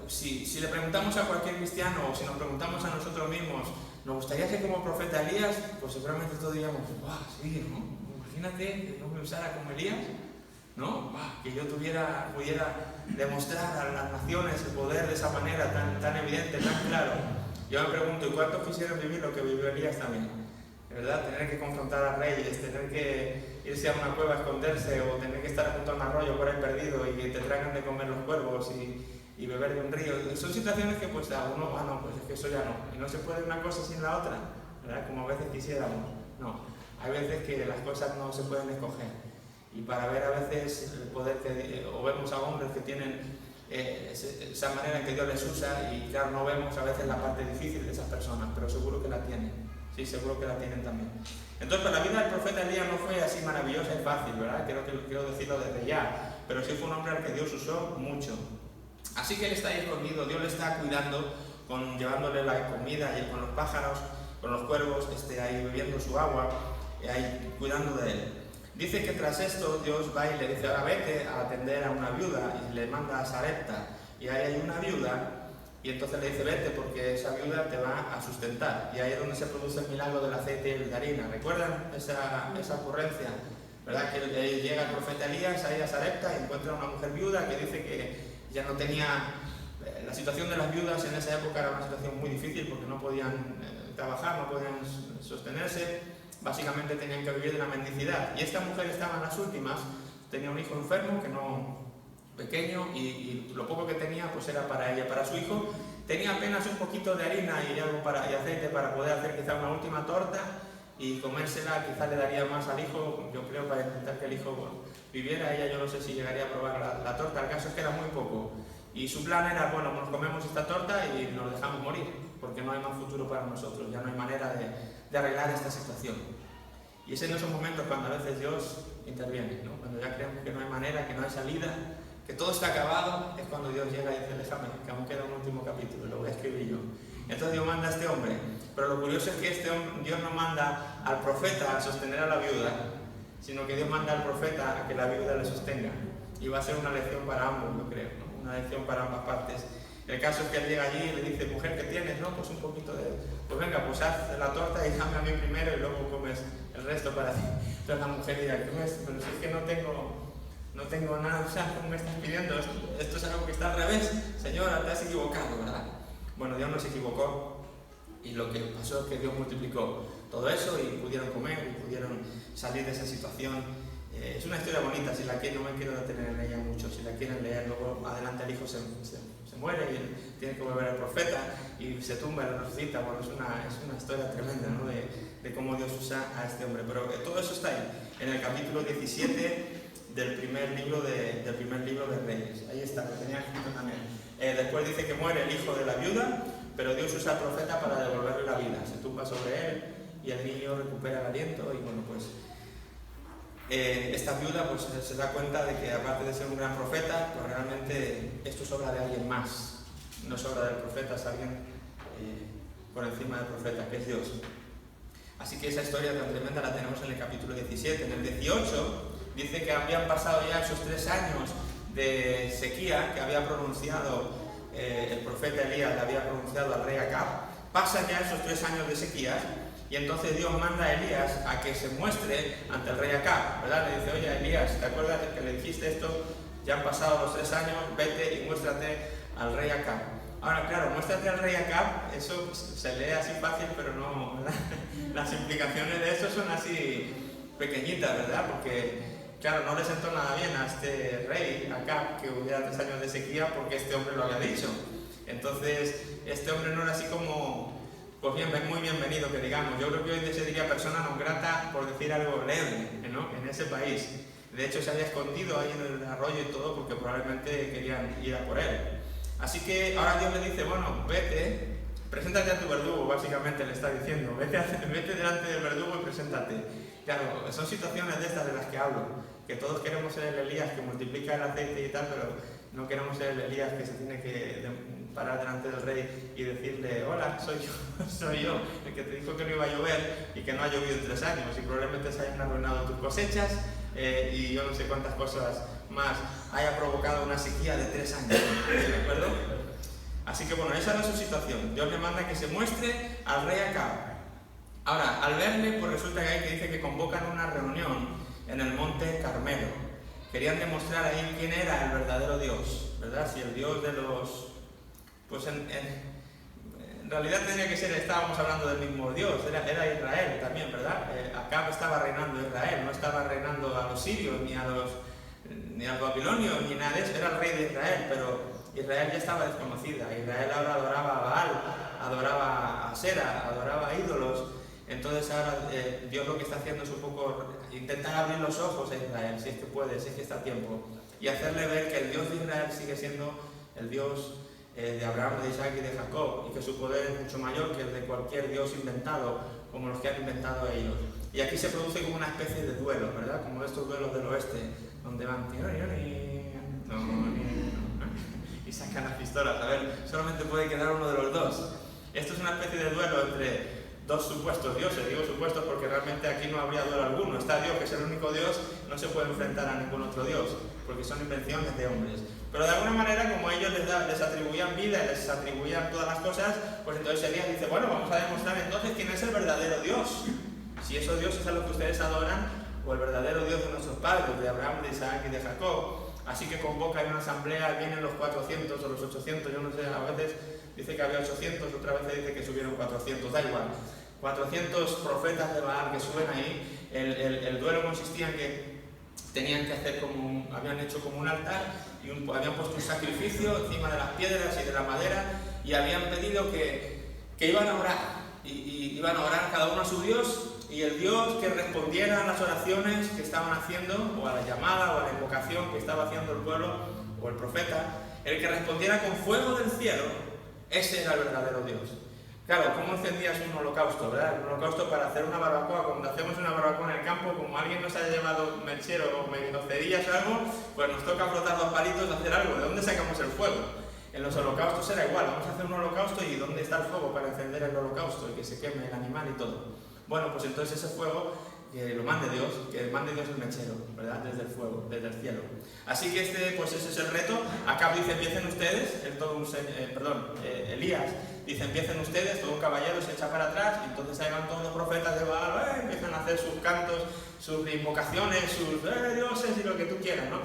Speaker 1: si le preguntamos a cualquier cristiano o si nos preguntamos a nosotros mismos, ¿nos gustaría ser como profeta Elías? Pues seguramente todos diríamos, ¡guau! Sí, ¿no? Imagínate que no me usara como Elías, ¿no? ¡Guau! Que yo pudiera demostrar a las naciones el poder de esa manera tan evidente, tan claro. Yo me pregunto, ¿y cuántos quisieran vivir lo que vivió Elías también? De verdad, tener que confrontar a reyes, tener que irse a una cueva a esconderse o tener que estar junto a un arroyo por ahí perdido y que te traigan de comer los cuervos y beber de un río. Son situaciones que pues a uno, no, pues es que eso ya no. Y no se puede una cosa sin la otra, ¿verdad? Como a veces quisiéramos. No, hay veces que las cosas no se pueden escoger. Y para ver a veces el poder o vemos a hombres que tienen esa manera en que Dios les usa y claro, no vemos a veces la parte difícil de esas personas, pero seguro que la tienen. Sí, seguro que la tienen también. Entonces, para la vida del profeta Elías no fue así maravillosa y fácil, ¿verdad? Quiero decirlo desde ya. Pero sí fue un hombre al que Dios usó mucho. Así que él está ahí escondido, Dios le está cuidando, llevándole la comida y con los pájaros, con los cuervos, ahí bebiendo su agua, ahí cuidando de él. Dice que tras esto Dios va y le dice, ahora vete a atender a una viuda, y le manda a Sarepta, y ahí hay una viuda, y entonces le dice, vete porque esa viuda te va a sustentar. Y ahí es donde se produce el milagro del aceite y de harina. ¿Recuerdan esa ocurrencia? ¿Verdad? Que llega el profeta Elías ahí a Sarepta y encuentra a una mujer viuda que dice que ya no tenía... La situación de las viudas en esa época era una situación muy difícil porque no podían trabajar, no podían sostenerse, básicamente tenían que vivir de la mendicidad. Y esta mujer estaba en las últimas, tenía un hijo enfermo pequeño y lo poco que tenía pues era para ella, para su hijo. Tenía apenas un poquito de harina y aceite para poder hacer quizá una última torta y comérsela, quizá le daría más al hijo, yo creo, para intentar que el hijo viviera. Ella yo no sé si llegaría a probar la torta, el caso es que era muy poco. Y su plan era, bueno, nos comemos esta torta y nos dejamos morir, porque no hay más futuro para nosotros, ya no hay manera de arreglar esta situación. Y es en esos momentos cuando a veces Dios interviene, ¿no? Cuando ya creemos que no hay manera, que no hay salida, que todo está acabado, es cuando Dios llega y dice, déjame, que aún queda un último capítulo, lo voy a escribir yo. Entonces Dios manda a este hombre, pero lo curioso es que Dios no manda al profeta a sostener a la viuda, sino que Dios manda al profeta a que la viuda le sostenga. Y va a ser una lección para ambos, yo creo, ¿no? Una lección para ambas partes. El caso es que él llega allí y le dice, mujer, ¿qué tienes? No, pues un poquito de... Pues venga, pues haz la torta y dame a mí primero y luego comes el resto para ti. Entonces la mujer dirá, pero si es que no tengo nada, o sea, ¿cómo me estás pidiendo? Esto es algo que está al revés. Señora, te has equivocado, ¿verdad? Bueno, Dios no se equivocó y lo que pasó es que Dios multiplicó todo eso y pudieron comer y pudieron salir de esa situación. Es una historia bonita, si la quieren, no me quiero detener en ella mucho, si la quieren leer, luego adelante el hijo se muere y tiene que volver al profeta y se tumba y lo resucita. Bueno, es una historia tremenda, ¿no? de cómo Dios usa a este hombre, pero todo eso está ahí, en el capítulo 17 del primer libro de Reyes. Ahí está, lo tenía escrito también. Después dice que muere el hijo de la viuda, pero Dios usa al profeta para devolverle la vida, se tumba sobre él y el niño recupera el aliento y bueno, pues esta viuda pues se da cuenta de que aparte de ser un gran profeta, pues realmente esto es obra de alguien más, no es obra del profeta, es alguien por encima del profeta, que es Dios. Así que esa historia tan tremenda la tenemos en el capítulo 17. En el 18 dice que habían pasado ya esos 3 años de sequía que había pronunciado el profeta Elías, le había pronunciado al rey Acab. Pasan ya esos 3 años de sequía y entonces Dios manda a Elías a que se muestre ante el rey Acab, ¿verdad? Le dice, oye Elías, ¿te acuerdas de que le dijiste esto? Ya han pasado los 3 años, vete y muéstrate al rey Acab. Ahora, claro, muéstrate al rey Acab, eso se lee así fácil, pero no, ¿verdad? Las implicaciones de esto son así pequeñitas, ¿verdad? Porque, claro, no le sentó nada bien a este rey Acab que hubiera 3 años de sequía porque este hombre lo había dicho. Entonces, este hombre no era así como, pues bien, muy bienvenido, que digamos. Yo creo que hoy se diría persona non grata, por decir algo leve, ¿no? En ese país. De hecho, se había escondido ahí en el arroyo y todo porque probablemente querían ir a por él. Así que ahora Dios le dice, bueno, vete, preséntate a tu verdugo, básicamente le está diciendo, vete delante del verdugo y preséntate. Claro, son situaciones de estas de las que hablo, que todos queremos ser el Elías que multiplica el aceite y tal, pero no queremos ser el Elías que se tiene que parar delante del rey y decirle, hola, soy yo, el que te dijo que no iba a llover y que no ha llovido en 3 años y probablemente se hayan arruinado tus cosechas y yo no sé cuántas cosas más, haya provocado una sequía de 3 años, ¿de acuerdo? Así que bueno, esa no es su situación. Dios le manda que se muestre al rey Acab. Ahora, al verle, pues resulta que hay que dice que convocan una reunión en el monte Carmelo. Querían demostrar ahí quién era el verdadero Dios, ¿verdad? Si el Dios de los... Pues en realidad tendría que ser, estábamos hablando del mismo Dios, era Israel también, ¿verdad? Acab estaba reinando Israel, no estaba reinando a los sirios, ni a los babilonios, ni nada de eso, era el rey de Israel, pero Israel ya estaba desconocida. Israel ahora adoraba a Baal, adoraba a Asera, adoraba a ídolos. Entonces ahora Dios lo que está haciendo es un poco intentar abrir los ojos a Israel, si es que puede, si es que está a tiempo, y hacerle ver que el Dios de Israel sigue siendo el Dios de Abraham, de Isaac y de Jacob, y que su poder es mucho mayor que el de cualquier Dios inventado, como los que han inventado ellos. Y aquí se produce como una especie de duelo, ¿verdad? Como estos duelos del oeste, donde van y sacan las pistolas. A ver, solamente puede quedar uno de los dos. Esto es una especie de duelo entre 2 supuestos dioses. Digo supuestos porque realmente aquí no habría duelo alguno. Está Dios, que es el único Dios, no se puede enfrentar a ningún otro Dios, porque son invenciones de hombres. Pero de alguna manera, como ellos les atribuían vida y les atribuían todas las cosas, pues entonces Elías dice, bueno, vamos a demostrar entonces quién es el verdadero Dios. Si esos dioses es a los que ustedes adoran, o el verdadero Dios de nuestros padres, de Abraham, de Isaac y de Jacob. Así que convoca en una asamblea, vienen los 400 o los 800, yo no sé, a veces dice que había 800, otra vez dice que subieron 400, da igual. 400 profetas de Baal que suben ahí. El duelo consistía en que tenían que hacer habían hecho como un altar y habían puesto un sacrificio encima de las piedras y de la madera y habían pedido que iban a orar y iban a orar cada uno a su Dios, y el Dios que respondiera a las oraciones que estaban haciendo, o a la llamada o a la invocación que estaba haciendo el pueblo o el profeta, el que respondiera con fuego del cielo, ese era el verdadero Dios. Claro, ¿cómo encendías un holocausto, verdad? Un holocausto para hacer una barbacoa. Cuando hacemos una barbacoa en el campo, como alguien nos haya llevado mechero o cerillas o algo, pues nos toca frotar los palitos, hacer algo. ¿De dónde sacamos el fuego? En los holocaustos era igual, vamos a hacer un holocausto y ¿dónde está el fuego para encender el holocausto y que se queme el animal y todo? Bueno, pues entonces ese fuego que lo mande Dios, que mande Dios el mechero, ¿verdad? Desde el fuego, desde el cielo. Así que pues ese es el reto. Acá dice, empiecen ustedes, Elías dice, empiecen ustedes, todo un caballero se echa para atrás, y entonces ahí van todos los profetas de Baal, empiezan a hacer sus cantos, sus invocaciones, sus dioses y lo que tú quieras, ¿no?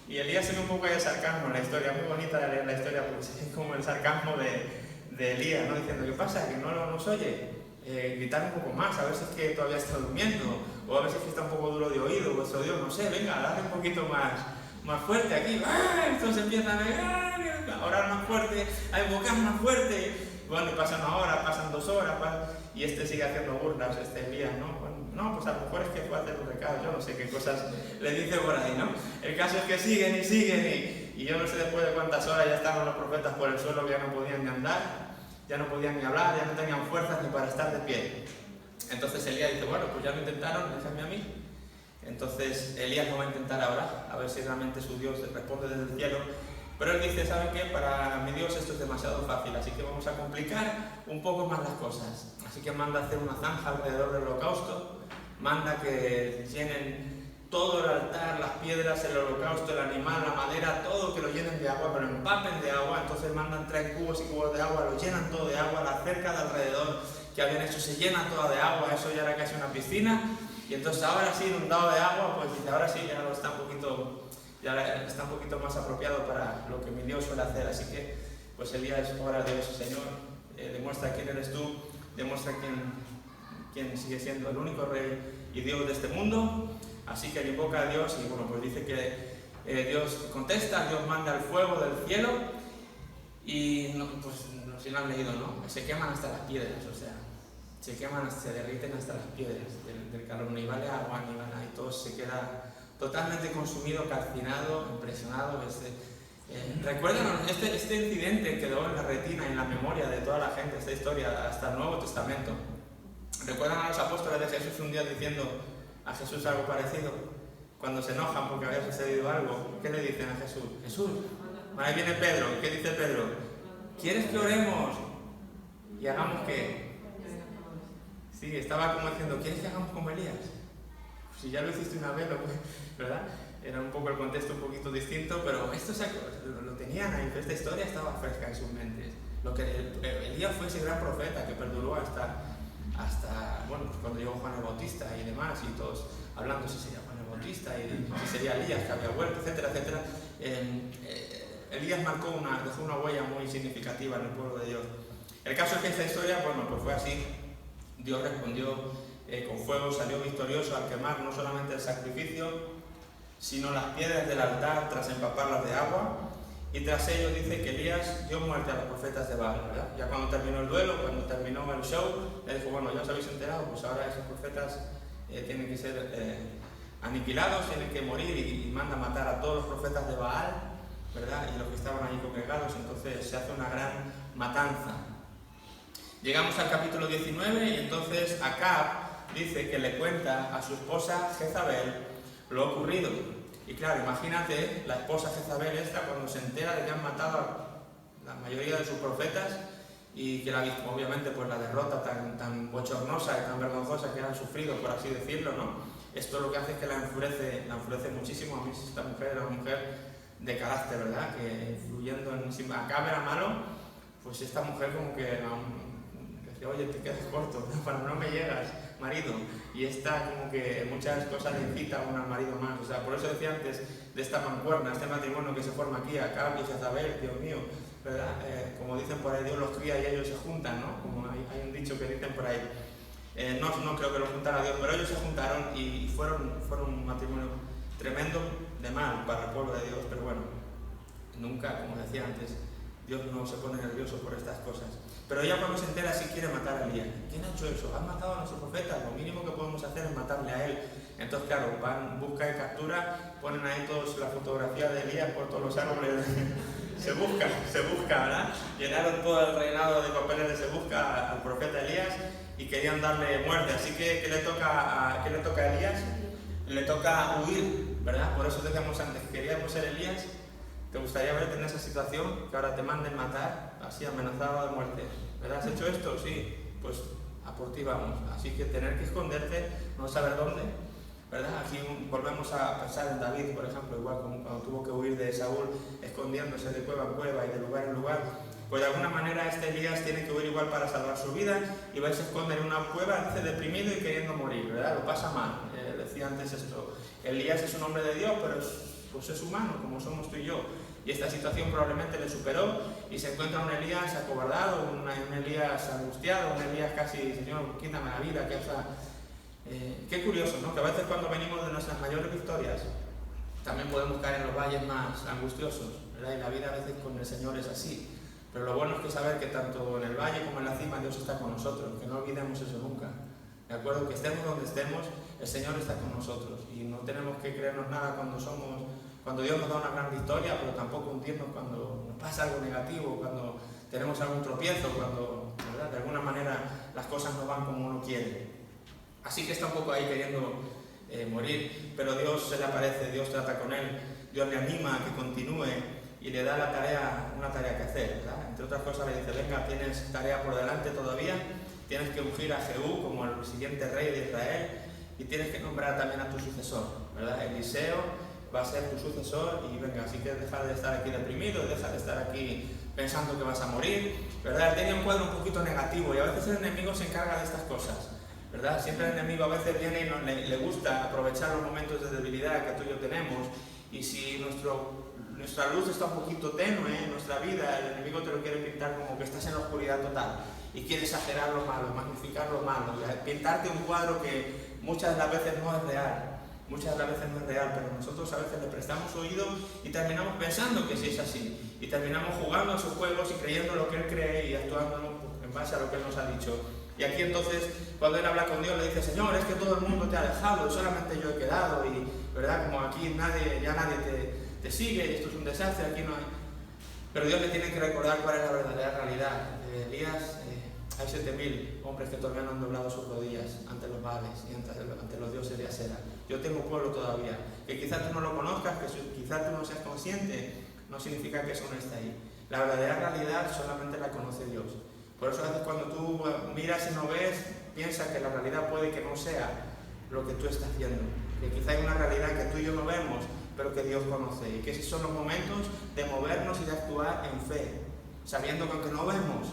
Speaker 1: Y Elías tiene un poco ahí de sarcasmo en la historia, muy bonita de leer la historia, porque es como el sarcasmo de Elías, ¿no? Diciendo, ¿qué pasa? ¿Que no nos oye? Gritar un poco más, a ver si es que todavía está durmiendo, o a ver si es que está un poco duro de oído, vuestro Dios, no sé, venga, dale un poquito más fuerte aquí, entonces empiezan a orar más fuerte, a invocar más fuerte, bueno, y pasan una hora, pasan 2 horas, y este sigue haciendo burlas, Elías, ¿no? Bueno, no, pues a lo mejor es que fue a hacer un recado, yo no sé qué cosas le dice por ahí, ¿no? El caso es que siguen y yo no sé después de cuántas horas ya estaban los profetas por el suelo que ya no podían ni andar, ya no podían ni hablar, ya no tenían fuerzas ni para estar de pie. Entonces Elías dice, bueno, pues ya lo intentaron, déjame a mí. Entonces Elías lo va a intentar ahora, a ver si realmente su Dios responde desde el cielo. Pero él dice, ¿saben qué? Para mi Dios esto es demasiado fácil, así que vamos a complicar un poco más las cosas. Así que manda a hacer una zanja alrededor del holocausto, manda que llenen todo el altar, las piedras, el holocausto, el animal, la madera, todo que lo llenen de agua, pero empapen de agua. Entonces mandan 3 cubos y cubos de agua, lo llenan todo de agua, la cerca de alrededor que habían hecho se llena toda de agua, eso ya era casi una piscina. Y entonces ahora sí, inundado de agua, pues dice, ahora sí ya está un poquito más apropiado para lo que mi Dios suele hacer. Así que pues Elías ora a Dios, Señor, demuestra quién eres tú, demuestra quién sigue siendo el único rey y Dios de este mundo. Así que invoca a Dios y bueno, pues dice que Dios contesta, Dios manda el fuego del cielo y no, pues no sé si lo han leído, ¿no? Se queman hasta las piedras, o sea, se derriten hasta las piedras del calor, ni vale agua, ni vale nada, y todo se queda totalmente consumido, calcinado, impresionado. ¿Recuerdan? Este incidente quedó en la retina, en la memoria de toda la gente, esta historia, hasta el Nuevo Testamento. ¿Recuerdan a los apóstoles de Jesús un día diciendo a Jesús algo parecido? Cuando se enojan porque había sucedido algo, ¿qué le dicen a Jesús? Jesús, ahí viene Pedro, ¿qué dice Pedro? ¿Quieres que oremos? ¿Y hagamos qué? Sí, estaba como diciendo, ¿quieres que hagamos como Elías? Si ya lo hiciste una vez, ¿verdad? Era un poco el contexto un poquito distinto, pero esto lo tenían ahí, esta historia estaba fresca en sus mentes. Elías fue ese gran profeta que perduró hasta bueno, pues cuando llegó Juan el Bautista y demás, y todos hablando si sería Juan el Bautista y si sería Elías que había vuelto, etcétera, etcétera. Elías dejó una huella muy significativa en el pueblo de Dios. El caso es que esta historia, bueno, pues fue así. Dios respondió con fuego, salió victorioso al quemar no solamente el sacrificio, sino las piedras del altar tras empaparlas de agua. Y tras ello dice que Elías dio muerte a los profetas de Baal, ¿verdad? Ya cuando terminó el duelo, cuando terminó el show, le dijo, bueno, ya os habéis enterado, pues ahora esos profetas tienen que ser aniquilados, tienen que morir, y manda matar a todos los profetas de Baal, ¿verdad? Y los que estaban allí congregados. Entonces se hace una gran matanza. Llegamos al capítulo 19 y entonces Acab dice que le cuenta a su esposa Jezabel lo ocurrido. Y claro, imagínate la esposa Jezabel esta cuando se entera de que han matado a la mayoría de sus profetas y que obviamente pues la derrota tan bochornosa y tan vergonzosa que han sufrido, por así decirlo, ¿no? Esto lo que hace es que la enfurece muchísimo. A mí esta mujer era una mujer de carácter, ¿verdad? Que influyendo si Acab era malo, pues esta mujer como que decía, oye, te quedas corto, para no me llegas, marido. Y esta como que muchas cosas le incita a al marido más. O sea, por eso decía antes de esta mancuerna, este matrimonio que se forma aquí, Acab y Jezabel, Dios mío, ¿verdad? Como dicen por ahí, Dios los cría y ellos se juntan, ¿no? Como hay un dicho que dicen por ahí. No creo que lo juntara Dios, pero ellos se juntaron y fueron un matrimonio tremendo de mal para el pueblo de Dios. Pero bueno, nunca, como decía antes, Dios no se pone nervioso por estas cosas. Pero ella cuando se entera sí quiere matar a Elías. ¿Quién ha hecho eso? Han matado a nuestro profeta. Lo mínimo que podemos hacer es matarle a él. Entonces, claro, van, busca y captura, ponen ahí todos la fotografía de Elías por todos los árboles, Se busca, ¿verdad? Llenaron todo el reinado de papeles de Se Busca al profeta Elías y querían darle muerte. Así que, ¿qué le toca a Elías? Le toca huir, ¿verdad? Por eso decíamos antes que queríamos ser Elías. ¿Te gustaría verte en esa situación? Que ahora te manden matar, así amenazado de muerte. ¿Verdad? ¿Has hecho esto? Sí. Pues a por ti vamos. Así que tener que esconderte, no saber dónde, ¿verdad? Aquí volvemos a pensar en David, por ejemplo, igual como cuando tuvo que huir de Saúl, escondiéndose de cueva en cueva y de lugar en lugar. Pues de alguna manera este Elías tiene que huir igual para salvar su vida y va a se esconder en una cueva, dice, deprimido y queriendo morir, ¿verdad? Lo pasa mal. Decía antes esto, Elías es un hombre de Dios, pero pues es humano, como somos tú y yo. Y esta situación probablemente le superó y se encuentra un Elías acobardado, un Elías angustiado, un Elías casi, Señor, quítame la vida, que qué curioso, ¿no? Que a veces cuando venimos de nuestras mayores victorias también podemos caer en los valles más angustiosos, ¿verdad? Y la vida a veces con el Señor es así. Pero lo bueno es que saber que tanto en el valle como en la cima Dios está con nosotros, que no olvidemos eso nunca. ¿De acuerdo? Que estemos donde estemos, el Señor está con nosotros y no tenemos que creernos nada cuando Dios nos da una gran victoria, pero tampoco hundirnos cuando nos pasa algo negativo, cuando tenemos algún tropiezo, cuando, ¿verdad? De alguna manera las cosas no van como uno quiere. Así que está un poco ahí queriendo morir, pero Dios se le aparece, Dios trata con él, Dios le anima a que continúe y le da una tarea que hacer, ¿verdad? Entre otras cosas le dice, venga, tienes tarea por delante todavía, tienes que ungir a Jehú como el siguiente rey de Israel y tienes que nombrar también a tu sucesor, ¿verdad? Eliseo va a ser tu sucesor y venga, así que deja de estar aquí deprimido, deja de estar aquí pensando que vas a morir, ¿verdad? Él tenía un cuadro un poquito negativo y a veces el enemigo se encarga de estas cosas, ¿verdad? Siempre el enemigo a veces viene y le gusta aprovechar los momentos de debilidad que tú y yo tenemos y si nuestra luz está un poquito tenue en nuestra vida, el enemigo te lo quiere pintar como que estás en la oscuridad total y quiere exagerar lo malo, magnificar lo malo, pintarte un cuadro que muchas de las veces no es real. Muchas de las veces no es real, pero nosotros a veces le prestamos oído y terminamos pensando que sí es así. Y terminamos jugando a sus juegos y creyendo lo que él cree y actuando en base a lo que él nos ha dicho. Y aquí entonces, cuando él habla con Dios, le dice, Señor, es que todo el mundo te ha dejado y solamente yo he quedado. Y, ¿verdad? Como aquí ya nadie te sigue y esto es un desastre, aquí no hay... Pero Dios le tiene que recordar cuál es la verdadera realidad. Elías, hay 7.000 hombres que todavía no han doblado sus rodillas ante los Baales y ante los dioses de Asera. Yo tengo pueblo todavía. Que quizás tú no lo conozcas, que quizás tú no seas consciente, no significa que eso no esté ahí. La verdadera realidad solamente la conoce Dios. Por eso a veces cuando tú miras y no ves, piensas que la realidad puede que no sea lo que tú estás viendo. Que quizá hay una realidad que tú y yo no vemos, pero que Dios conoce. Y que esos son los momentos de movernos y de actuar en fe. Sabiendo que aunque no vemos,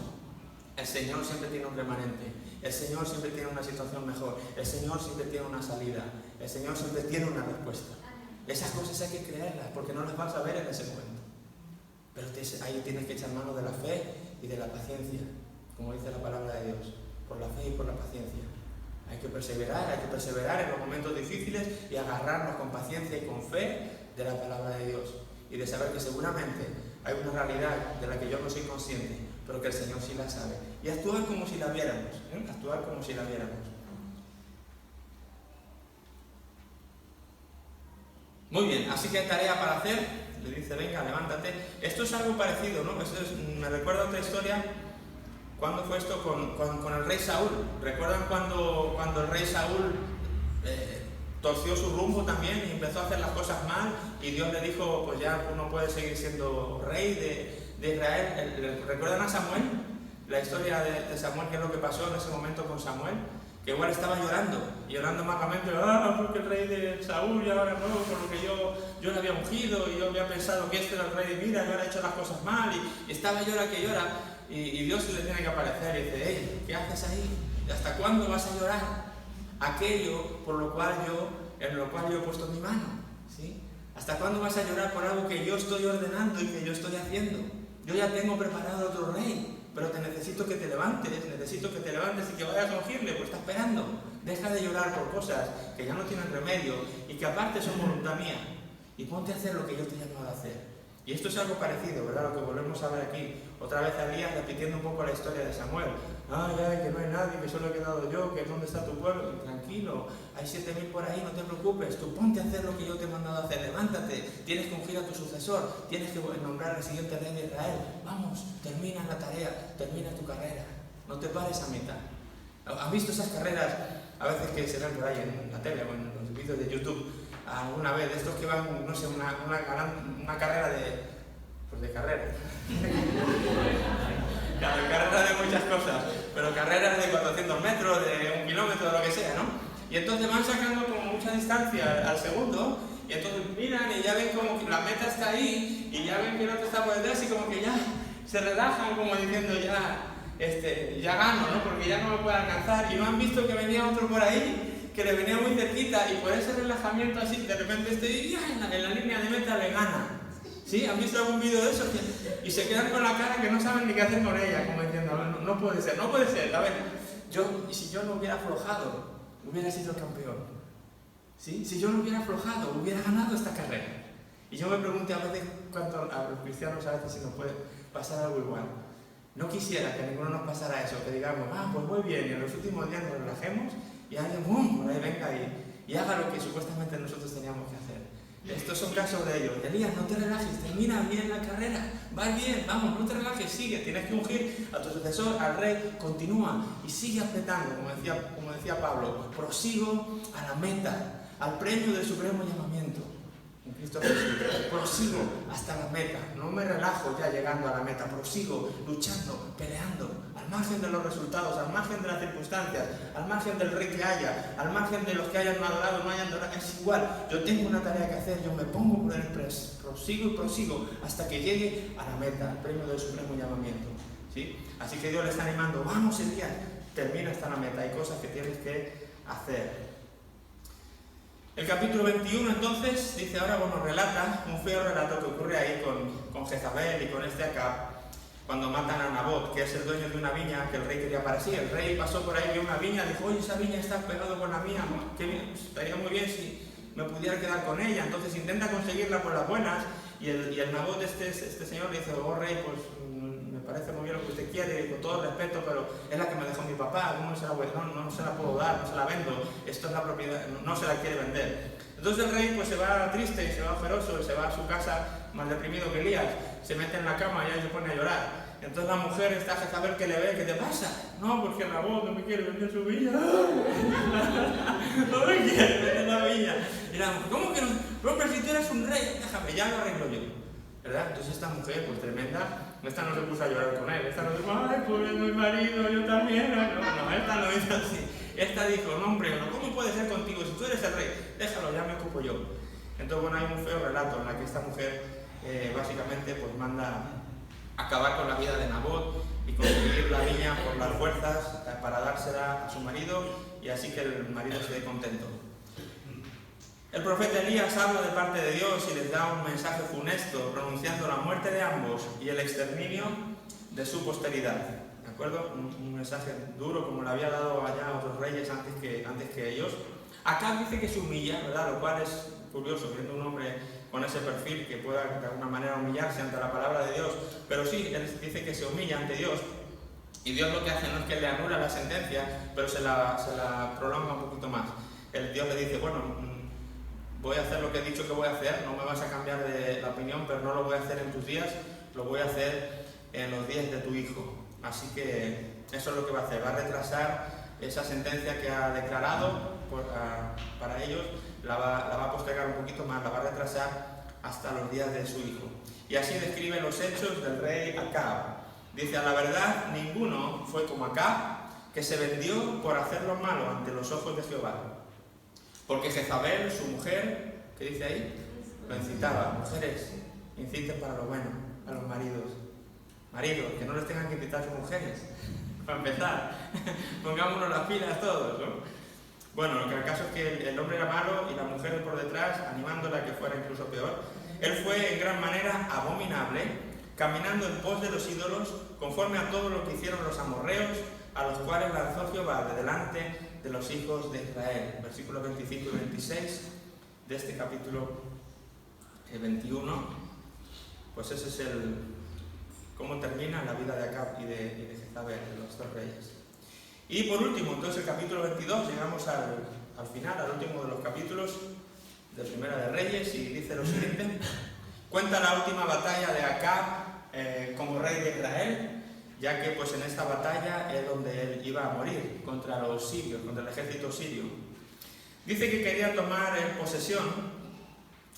Speaker 1: el Señor siempre tiene un remanente, el Señor siempre tiene una situación mejor, el Señor siempre tiene una salida, el Señor siempre tiene una respuesta. Esas cosas hay que creerlas porque no las vas a ver en ese momento. Pero ahí tienes que echar mano de la fe y de la paciencia, como dice la palabra de Dios, por la fe y por la paciencia. Hay que perseverar en los momentos difíciles y agarrarnos con paciencia y con fe de la palabra de Dios. Y de saber que seguramente hay una realidad de la que yo no soy consciente, pero que el Señor sí la sabe. Y actuar como si la viéramos, actuar como si la viéramos. Muy bien, así que hay tarea para hacer. Le dice, venga, levántate. Esto es algo parecido, ¿no? Me recuerda otra historia. ¿Cuándo fue esto? Con el rey Saúl. ¿Recuerdan cuando el rey Saúl torció su rumbo también y empezó a hacer las cosas mal? Y Dios le dijo, pues ya tú no puedes seguir siendo rey de Israel. ¿Recuerdan a Samuel? La historia de Samuel, qué es lo que pasó en ese momento con Samuel. Que igual estaba llorando amargamente, porque el rey de Saúl y ahora no, por lo que yo le había ungido y yo había pensado que este era el rey de mira y ahora he hecho las cosas mal y estaba llora. Y Dios le tiene que aparecer y dice, hey, ¿qué haces ahí? ¿Hasta cuándo vas a llorar? Aquello en lo cual yo he puesto mi mano, ¿sí? ¿Hasta cuándo vas a llorar por algo que yo estoy ordenando y que yo estoy haciendo? Yo ya tengo preparado otro rey, pero necesito que te levantes y que vayas a ungirle, pues está esperando. Deja de llorar por cosas que ya no tienen remedio y que aparte son voluntad mía. Y ponte a hacer lo que yo te he llamado a hacer. Y esto es algo parecido, ¿verdad? Lo que volvemos a ver aquí. Otra vez Elías repitiendo un poco la historia de Samuel. Ay, que no hay nadie, que solo he quedado yo, que ¿dónde está tu pueblo? Y tranquilo, hay 7.000 por ahí, no te preocupes. Tú ponte a hacer lo que yo te he mandado a hacer. Levántate, tienes que ungir a tu sucesor, tienes que nombrar al siguiente rey de Israel. Vamos, termina la tarea, termina tu carrera. No te pares a mitad. ¿Has visto esas carreras a veces que se ven por ahí en la tele o en los vídeos de YouTube? Alguna vez, de estos que van, no sé, una carrera de carrera. Claro, carreras de muchas cosas, pero carreras de 400 metros, de 1 kilómetro, de lo que sea, ¿no? Y entonces van sacando como mucha distancia al segundo, y entonces miran y ya ven como que la meta está ahí, y ya ven que el otro está por detrás, y como que ya se relajan, como diciendo ya gano, ¿no? Porque ya no me puede alcanzar, y no han visto que venía otro por ahí, que le venía muy cerquita, y por ese relajamiento así, de repente estoy en la línea de meta, le gana. ¿Sí? ¿Han visto algún vídeo de eso? Y se quedan con la cara que no saben ni qué hacer con ella, como diciendo, no puede ser, no puede ser. A ver, si yo no hubiera aflojado, hubiera sido campeón. ¿Sí? Si yo no hubiera aflojado, hubiera ganado esta carrera. Y yo me pregunté a veces, a los cristianos a veces si nos puede pasar algo igual. No quisiera que a ninguno nos pasara eso, que digamos, pues muy bien, y en los últimos días nos relajemos y alguien, ¡bum!, por ahí venga y haga lo que supuestamente nosotros teníamos que hacer. Estos son casos de ellos. Elías, no te relajes, termina bien la carrera, vas bien, vamos, no te relajes, sigue, tienes que ungir a tu sucesor, al rey, continúa y sigue apretando, como decía Pablo, prosigo a la meta, al premio del supremo llamamiento. En Cristo Jesús, prosigo hasta la meta, no me relajo ya llegando a la meta, prosigo luchando, peleando, al margen de los resultados, al margen de las circunstancias, al margen del rey que haya, al margen de los que hayan adorado o no hayan adorado, es igual, yo tengo una tarea que hacer, yo me pongo por el prosigo y prosigo hasta que llegue a la meta, al premio del supremo llamamiento. ¿Sí? Así que Dios le está animando, vamos Elías, termina hasta la meta, hay cosas que tienes que hacer. El capítulo 21 entonces dice ahora, relata un feo relato que ocurre ahí con Jezabel y con Acab cuando matan a Nabot, que es el dueño de una viña que el rey quería para sí. El rey pasó por ahí, vio una viña, dijo, oye, esa viña está pegada con la mía, qué bien, estaría muy bien si me pudiera quedar con ella. Entonces intenta conseguirla por las buenas y el Nabot, este señor, le dice, rey, pues me parece muy bien lo que usted quiere, con todo respeto, pero es la que me dejó mi papá, ¿cómo se la voy? No se la puedo dar, no se la vendo, esto es la propiedad, no se la quiere vender. Entonces el rey pues se va triste y se va ojeroso y se va a su casa más deprimido que Elías, se mete en la cama y ahí se pone a llorar. Entonces la mujer está a saber qué le ve, ¿qué te pasa? No, porque la voz no me quiere vender su viña. No me quiere vender la viña. Y la mujer, ¿cómo que no? Pero si tú eres un rey, déjame, ya lo arreglo yo. ¿Verdad? Entonces esta mujer, pues tremenda, esta no se puso a llorar con él, esta no dijo, ay, pues mi marido, yo también. No, esta no hizo así. Esta dijo, no hombre, ¿cómo puede ser contigo? Si tú eres el rey, déjalo, ya me ocupo yo. Entonces, hay un feo relato en la que esta mujer básicamente pues manda acabar con la vida de Nabot y conseguir la viña por las fuerzas para dársela a su marido y así que el marido se dé contento. El profeta Elías habla de parte de Dios y les da un mensaje funesto, pronunciando la muerte de ambos y el exterminio de su posteridad. ¿De acuerdo? Un mensaje duro, como le había dado allá a otros reyes antes que ellos. Acá dice que se humilla, ¿verdad? Lo cual es curioso, viendo un hombre con ese perfil que pueda de alguna manera humillarse ante la palabra de Dios. Pero sí, él dice que se humilla ante Dios. Y Dios lo que hace no es que le anula la sentencia, pero se la prolonga un poquito más. Dios le dice, voy a hacer lo que he dicho que voy a hacer, no me vas a cambiar de la opinión, pero no lo voy a hacer en tus días, lo voy a hacer en los días de tu hijo. Así que eso es lo que va a hacer, va a retrasar esa sentencia que ha declarado para ellos, la va a postergar un poquito más, la va a retrasar hasta los días de su hijo. Y así describe los hechos del rey Acab. Dice, a la verdad, ninguno fue como Acab, que se vendió por hacer lo malo ante los ojos de Jehová. Porque Jezabel, su mujer, ¿qué dice ahí? Lo incitaba. Mujeres, inciten para lo bueno a los maridos. Maridos, que no les tengan que invitar a sus mujeres. Para empezar, pongámonos las pilas todos, ¿no? Bueno, lo que el caso es que el hombre era malo y la mujer por detrás, animándola a que fuera incluso peor. Él fue en gran manera abominable, caminando en pos de los ídolos, conforme a todo lo que hicieron los amorreos, a los cuales lanzó Jehová de delante de los hijos de Israel. Versículos 25 y 26 de este capítulo 21. Pues ese es cómo termina la vida de Acab y de Jezabel, de los dos reyes. Y por último, entonces el capítulo 22, llegamos al final, al último de los capítulos de Primera de Reyes, y dice lo siguiente: cuenta la última batalla de Acab como rey de Israel, ya que pues en esta batalla es donde él iba a morir contra los sirios, contra el ejército sirio. Dice que quería tomar posesión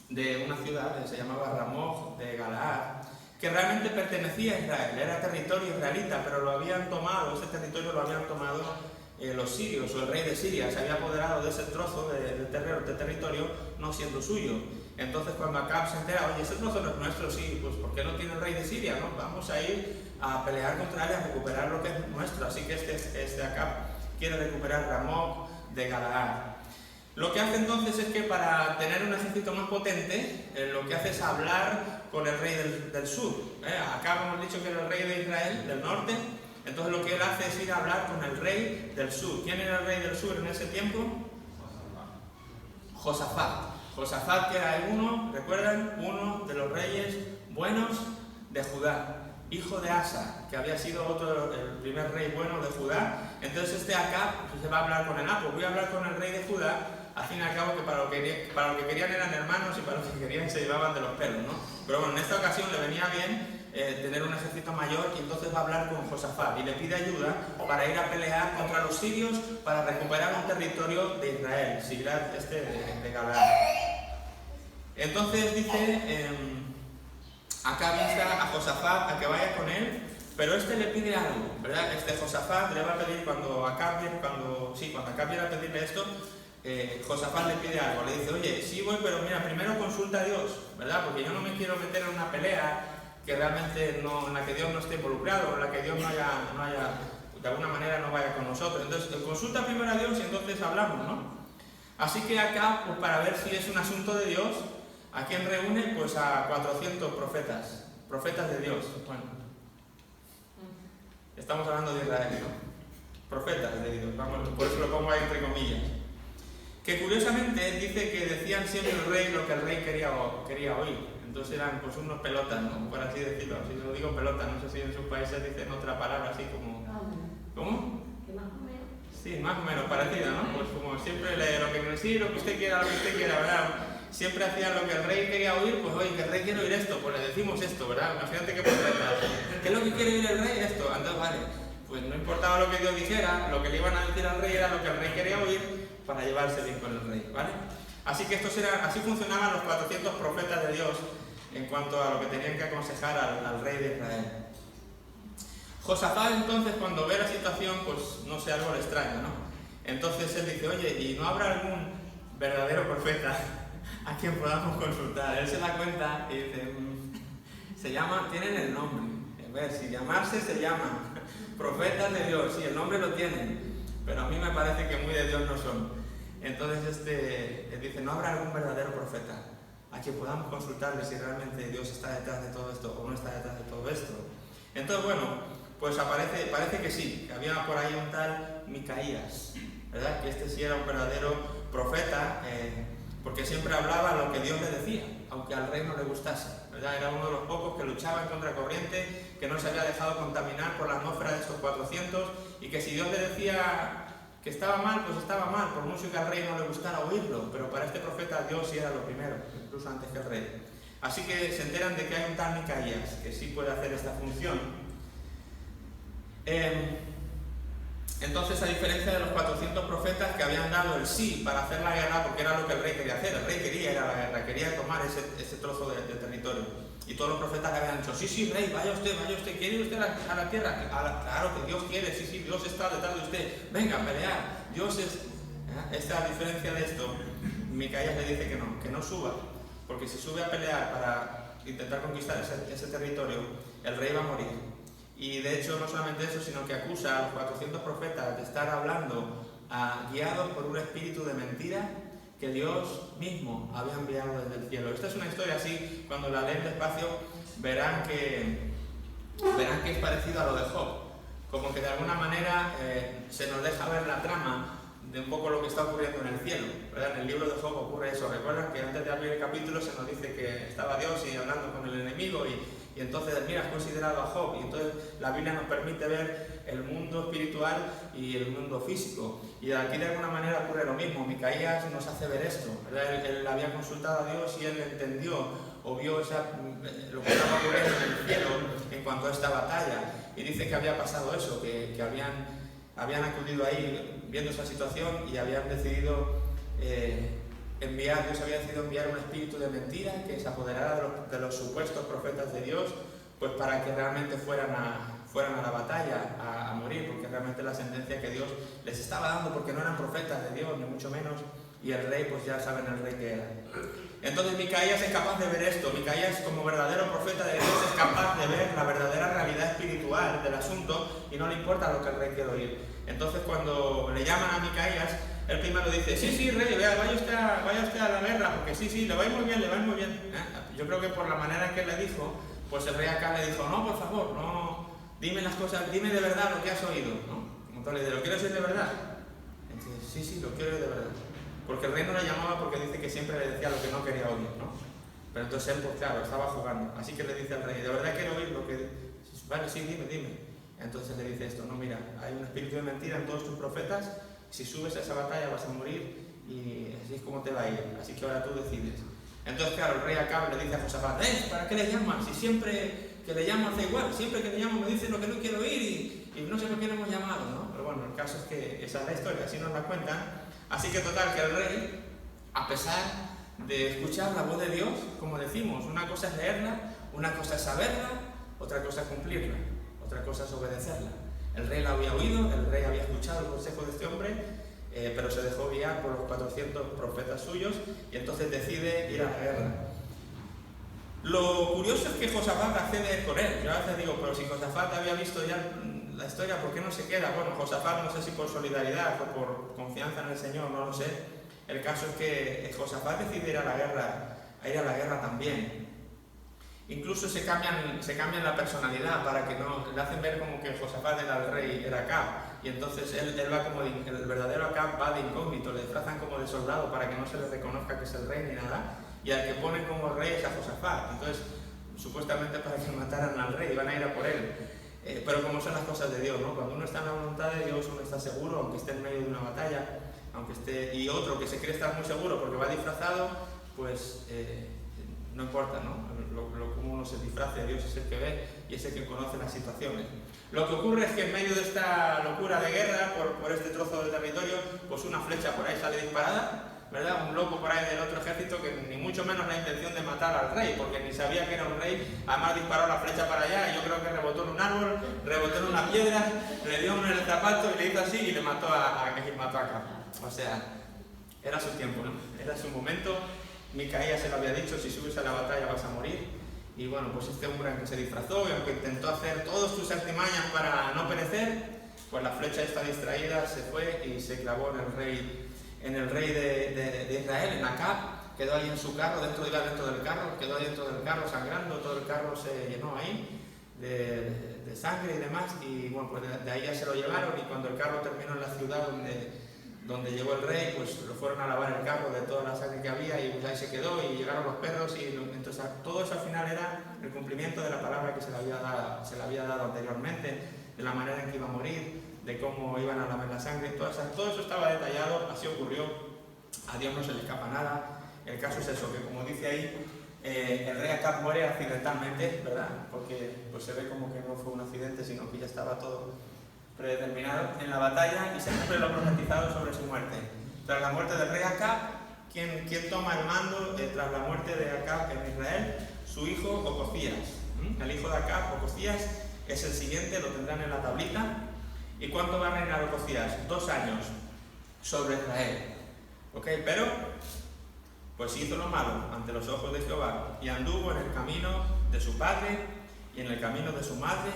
Speaker 1: de una ciudad que se llamaba Ramoth de Galaad, que realmente pertenecía a Israel, era territorio israelita, pero lo habían tomado, ese territorio lo habían tomado los sirios, o el rey de Siria se había apoderado de ese trozo de territorio, no siendo suyo. Entonces cuando Acab se entera, oye, ese trozo no es nuestro, sí, pues ¿por qué no tiene el rey de Siria? ¿No? Vamos a ir a pelear contra él y a recuperar lo que es nuestro. Así que este Acab quiere recuperar Ramoth de Galaad. Lo que hace entonces es que para tener un ejército más potente, lo que hace es hablar con el rey del sur. Acá hemos dicho que era el rey de Israel, del norte, entonces lo que él hace es ir a hablar con el rey del sur. ¿Quién era el rey del sur en ese tiempo? Josafat. Josafat, que era ¿recuerdan? Uno de los reyes buenos de Judá, hijo de Asa, que había sido el primer rey bueno de Judá. Entonces Acab se va a hablar con él. Pues voy a hablar con el rey de Judá. Al fin y al cabo que para lo que querían eran hermanos y para lo que querían se llevaban de los pelos, ¿no? Pero bueno, en esta ocasión le venía bien tener un ejército mayor, y entonces va a hablar con Josafat y le pide ayuda para ir a pelear contra los sirios para recuperar un territorio de Israel, Siglat de Galaad. Entonces dice, Acab insta a Josafat a que vaya con él, pero le pide algo, ¿verdad? Josafat le va a pedir cuando Acab viene a pedirle esto, Josafat le pide algo, le dice, oye, sí voy, pero mira, primero consulta a Dios, ¿verdad? Porque yo no me quiero meter en una pelea que realmente en la que Dios no esté involucrado, en la que Dios no haya, de alguna manera no vaya con nosotros. Entonces, consulta primero a Dios y entonces hablamos, ¿no? Así que acá, pues para ver si es un asunto de Dios, ¿a quién reúne? Pues a 400 profetas de Dios. Bueno, estamos hablando de Israel, ¿no? Profetas de Dios, vamos, por eso lo pongo ahí entre comillas. Que curiosamente dice que decían siempre el rey lo que el rey quería oír. Entonces eran pues unos pelotas, ¿no? Por así decirlo. Si lo digo pelotas, no sé si en sus países dicen otra palabra así como... ¿Cómo?
Speaker 2: Que más o menos.
Speaker 1: Sí, más o menos parecida, ¿no? Pues como siempre lo que usted quiera, ¿verdad? Siempre hacían lo que el rey quería oír, pues oye, que el rey quiere oír esto, pues le decimos esto, ¿verdad? Imagínate que ¿qué es lo que quiere oír el rey? Esto. Entonces, vale, pues no importaba lo que Dios dijera, lo que le iban a decir al rey era lo que el rey quería oír para llevarse bien con el rey, ¿vale? Así que así funcionaban los 400 profetas de Dios en cuanto a lo que tenían que aconsejar al rey de Israel. Josafat entonces, cuando ve la situación, pues no sé, algo le extraña, ¿no? Entonces él dice, oye, ¿y no habrá algún verdadero profeta a quien podamos consultar? Él se da cuenta y dice, tienen el nombre, a ver, si llamarse se llaman profetas de Dios, sí, el nombre lo tienen, pero a mí me parece que muy de Dios no son. Entonces él dice, ¿no habrá algún verdadero profeta a quien podamos consultarle si realmente Dios está detrás de todo esto o no está detrás de todo esto? Entonces, bueno, pues parece que sí, que había por ahí un tal Micaías, ¿verdad? Que sí era un verdadero profeta, porque siempre hablaba lo que Dios le decía, aunque al rey no le gustase, ¿verdad? Era uno de los pocos que luchaba en contracorriente, que no se había dejado contaminar por la atmósfera de estos 400, y que si Dios le decía que estaba mal, pues estaba mal, por mucho que al rey no le gustara oírlo, pero para este profeta Dios sí era lo primero, incluso antes que el rey. Así que se enteran de que hay un tal Micaías que sí puede hacer esta función. Entonces, a diferencia de los 400 profetas que habían dado el sí para hacer la guerra, porque era lo que el rey quería hacer, el rey quería ir a la guerra, quería tomar ese trozo de territorio. Y todos los profetas le habían dicho, sí, rey, vaya usted, ¿quiere ir usted a la tierra? Claro que Dios quiere, sí, Dios está detrás de usted, venga a pelear, Dios es... Esta diferencia de esto, Micaías le dice que no suba, porque si sube a pelear para intentar conquistar ese territorio, el rey va a morir. Y de hecho, no solamente eso, sino que acusa a los 400 profetas de estar hablando guiados por un espíritu de mentira que Dios mismo había enviado desde el cielo. Esta es una historia así, cuando la leen despacio, verán que es parecido a lo de Job. Como que de alguna manera se nos deja ver la trama de un poco lo que está ocurriendo en el cielo, ¿verdad? En el libro de Job ocurre eso. Recuerdan que antes de abrir el capítulo se nos dice que estaba Dios y hablando con el enemigo y entonces, mira, has considerado a Job, y entonces la Biblia nos permite ver el mundo espiritual y el mundo físico. Y aquí de alguna manera ocurre lo mismo. Micaías nos hace ver esto, ¿verdad? Él había consultado a Dios y él entendió o vio lo que estaba ocurriendo en el cielo en cuanto a esta batalla. Y dice que había pasado eso, que habían acudido ahí viendo esa situación y habían decidido Dios había decidido enviar un espíritu de mentira que se apoderara de los supuestos profetas de Dios, pues para que realmente fueran a la batalla, a morir, porque realmente la sentencia que Dios les estaba dando, porque no eran profetas de Dios, ni mucho menos, y el rey, pues ya saben el rey que era. Entonces Micaías es capaz de ver esto. Micaías, como verdadero profeta de Dios, es capaz de ver la verdadera realidad espiritual del asunto y no le importa lo que el rey quiere oír. Entonces cuando le llaman a Micaías, él primero dice, sí, rey, vaya usted a la guerra, porque sí, le va a ir muy bien. Yo creo que por la manera en que le dijo, pues el rey acá le dijo, no, por favor, no, dime las cosas, dime de verdad lo que has oído, ¿no? Como tú le dices, ¿lo quieres oír de verdad? Entonces, sí, lo quiero oír de verdad. Porque el rey no le llamaba porque dice que siempre le decía lo que no quería oír, ¿no? Pero entonces él, pues claro, estaba jugando. Así que le dice al rey, ¿de verdad quiero oír lo que...? Vale, sí, dime. Entonces le dice esto, no, mira, hay un espíritu de mentira en todos tus profetas, si subes a esa batalla vas a morir y así es como te va a ir, así que ahora tú decides. Entonces, claro, el rey Acab le dice a Josafat, ¿para qué le llamas? Si siempre que le llamo hace igual, siempre que le llamo me dice lo que no quiero oír y no sé por qué le hemos llamado, ¿no? Pero bueno, el caso es que esa es la historia, así nos la cuentan. Así que total, que el rey, a pesar de escuchar la voz de Dios, como decimos, una cosa es leerla, una cosa es saberla, otra cosa es cumplirla, otra cosa es obedecerla. El rey la había oído, el rey había escuchado el consejo de este hombre, pero se dejó guiar por los 400 profetas suyos y entonces decide ir a la guerra. Lo curioso es que Josafat accede con él. Yo a veces digo, pero si Josafat había visto ya la historia, ¿por qué no se queda? Bueno, Josafat no sé si por solidaridad o por confianza en el Señor, no lo sé. El caso es que Josafat decide ir a la guerra también. Incluso se cambian la personalidad para que no le hacen ver como que Josafat era el rey, era Acab, y entonces él va como el verdadero Acab va de incógnito, le disfrazan como de soldado para que no se le reconozca que es el rey ni nada, y al que ponen como rey es a Josafat. Entonces supuestamente para que mataran al rey, iban a ir a por él. Pero como son las cosas de Dios, ¿no? Cuando uno está en la voluntad de Dios, uno está seguro, aunque esté en medio de una batalla, y otro que se cree estar muy seguro porque va disfrazado, pues no importa, ¿no? Como uno se disfrace, Dios es el que ve y es el que conoce las situaciones. Lo que ocurre es que en medio de esta locura de guerra, por este trozo de territorio, pues una flecha por ahí sale disparada, ¿verdad? Un loco por ahí del otro ejército que ni mucho menos la intención de matar al rey, porque ni sabía que era un rey, además disparó la flecha para allá y yo creo que rebotó en un árbol, rebotó en una piedra, le dio uno en el zapato y le hizo así y le mató a Acab. O sea, era su tiempo, ¿no? Era su momento. Micaías se lo había dicho, si subes a la batalla vas a morir. Y bueno, pues este hombre que se disfrazó y aunque intentó hacer todas sus artimañas para no perecer, pues la flecha esta distraída se fue y se clavó en el rey de Israel, en Acab. Quedó ahí en su carro, iba dentro del carro, quedó ahí dentro del carro sangrando, todo el carro se llenó ahí de sangre y demás. Y bueno, pues de ahí ya se lo llevaron y cuando el carro terminó en la ciudad donde llegó el rey, pues lo fueron a lavar el carro de toda la sangre que había y pues ahí se quedó y llegaron los perros y entonces todo eso al final era el cumplimiento de la palabra que se le había dado anteriormente, de la manera en que iba a morir, de cómo iban a lavar la sangre, todo eso estaba detallado, así ocurrió, a Dios no se le escapa nada. El caso es eso, que como dice ahí, el rey Acab muere accidentalmente, ¿verdad? Porque pues se ve como que no fue un accidente, sino que ya estaba todo predeterminado en la batalla y se cumple lo profetizado sobre su muerte. Tras la muerte del rey Acab, ¿quién toma el mando tras la muerte de Acab en Israel? Su hijo Ocosías. El hijo de Acab, Ocosías, es el siguiente, lo tendrán en la tablita. ¿Y cuánto va a reinar Ocosías? 2 años sobre Israel. ¿Ok? Pero, pues hizo lo malo ante los ojos de Jehová y anduvo en el camino de su padre y en el camino de su madre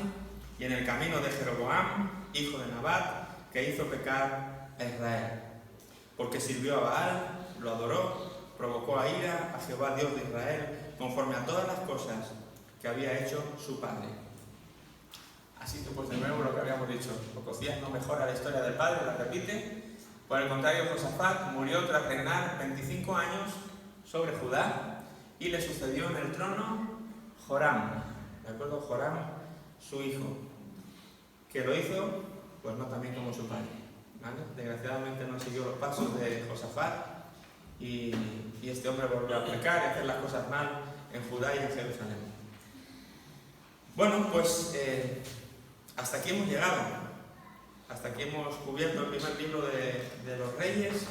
Speaker 1: y en el camino de Jeroboam, hijo de Nabat, que hizo pecar a Israel. Porque sirvió a Baal, lo adoró, provocó a ira a Jehová Dios de Israel, conforme a todas las cosas que había hecho su padre. Así que pues de nuevo lo que habíamos dicho, Ocosías no mejora la historia del padre, la repite, Por el contrario, Josafat murió tras reinar 25 años sobre Judá y le sucedió en el trono Joram, ¿de acuerdo? Joram, su hijo, que lo hizo, pues no también como su padre, ¿vale? Desgraciadamente no siguió los pasos de Josafat y este hombre volvió a pecar y a hacer las cosas mal en Judá y en Jerusalén. Bueno, pues hasta aquí hemos llegado. Hasta aquí hemos cubierto el primer libro de los Reyes.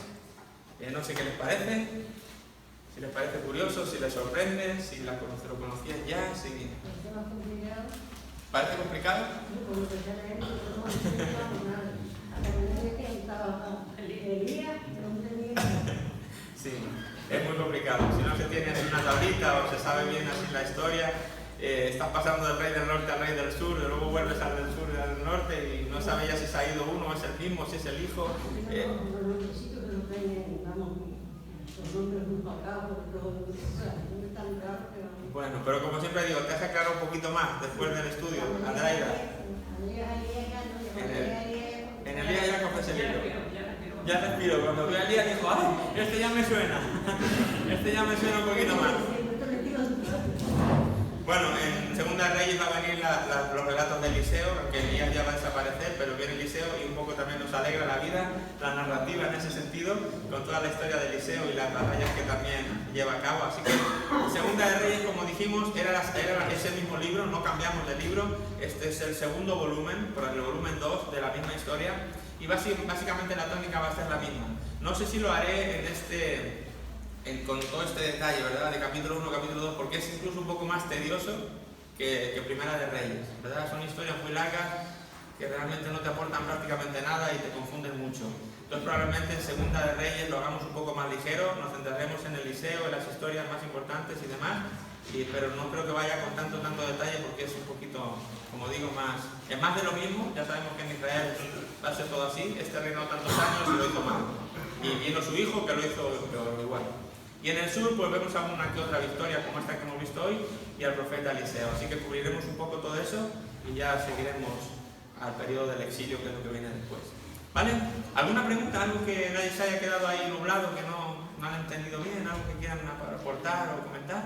Speaker 1: No sé qué les parece, si les parece curioso, si les sorprende, si lo conocían ya, si... ¿Parece complicado? Sí, es muy complicado. Si no se tiene así una tablita o se sabe bien así la historia, estás pasando del rey del norte al rey del sur, y luego vuelves al del sur y al del norte y no sabes ya si se ha ido uno, es el mismo, si es el hijo. Bueno, pero como siempre digo, te has aclarado un poquito más después del estudio, Andraida. En el día ya coges el libro. Ya respiro, cuando vi al día dijo, ¡ay! Este ya me suena. Este ya me suena un poquito más. Bueno, en Segunda de Reyes va a venir los relatos de Eliseo, que Elías ya va a desaparecer, pero viene Eliseo y un poco también nos alegra la vida, la narrativa en ese sentido, con toda la historia de Eliseo y las batallas que también lleva a cabo. Así que Segunda de Reyes, como dijimos, era ese mismo libro, no cambiamos de libro. Este es el segundo volumen, por el volumen 2 de la misma historia, y básicamente la tónica va a ser la misma. No sé si lo haré con todo este detalle, ¿verdad? De capítulo 1, capítulo 2, porque es incluso un poco más tedioso que Primera de Reyes, ¿verdad? Son historias muy largas que realmente no te aportan prácticamente nada y te confunden mucho. Entonces probablemente en Segunda de Reyes lo hagamos un poco más ligero, nos centraremos en Eliseo, en las historias más importantes y demás, pero no creo que vaya con tanto detalle porque es un poquito, como digo, es más de lo mismo. Ya sabemos que en Israel va a ser todo así, este reinó tantos años y lo hizo mal. Y vino su hijo que lo hizo igual. Y en el sur pues vemos alguna que otra victoria como esta que hemos visto hoy y al profeta Eliseo. Así que cubriremos un poco todo eso y ya seguiremos al periodo del exilio, que es lo que viene después. ¿Vale? ¿Alguna pregunta? ¿Algo que nadie se haya quedado ahí nublado, que no han entendido bien? ¿Algo que quieran aportar o comentar?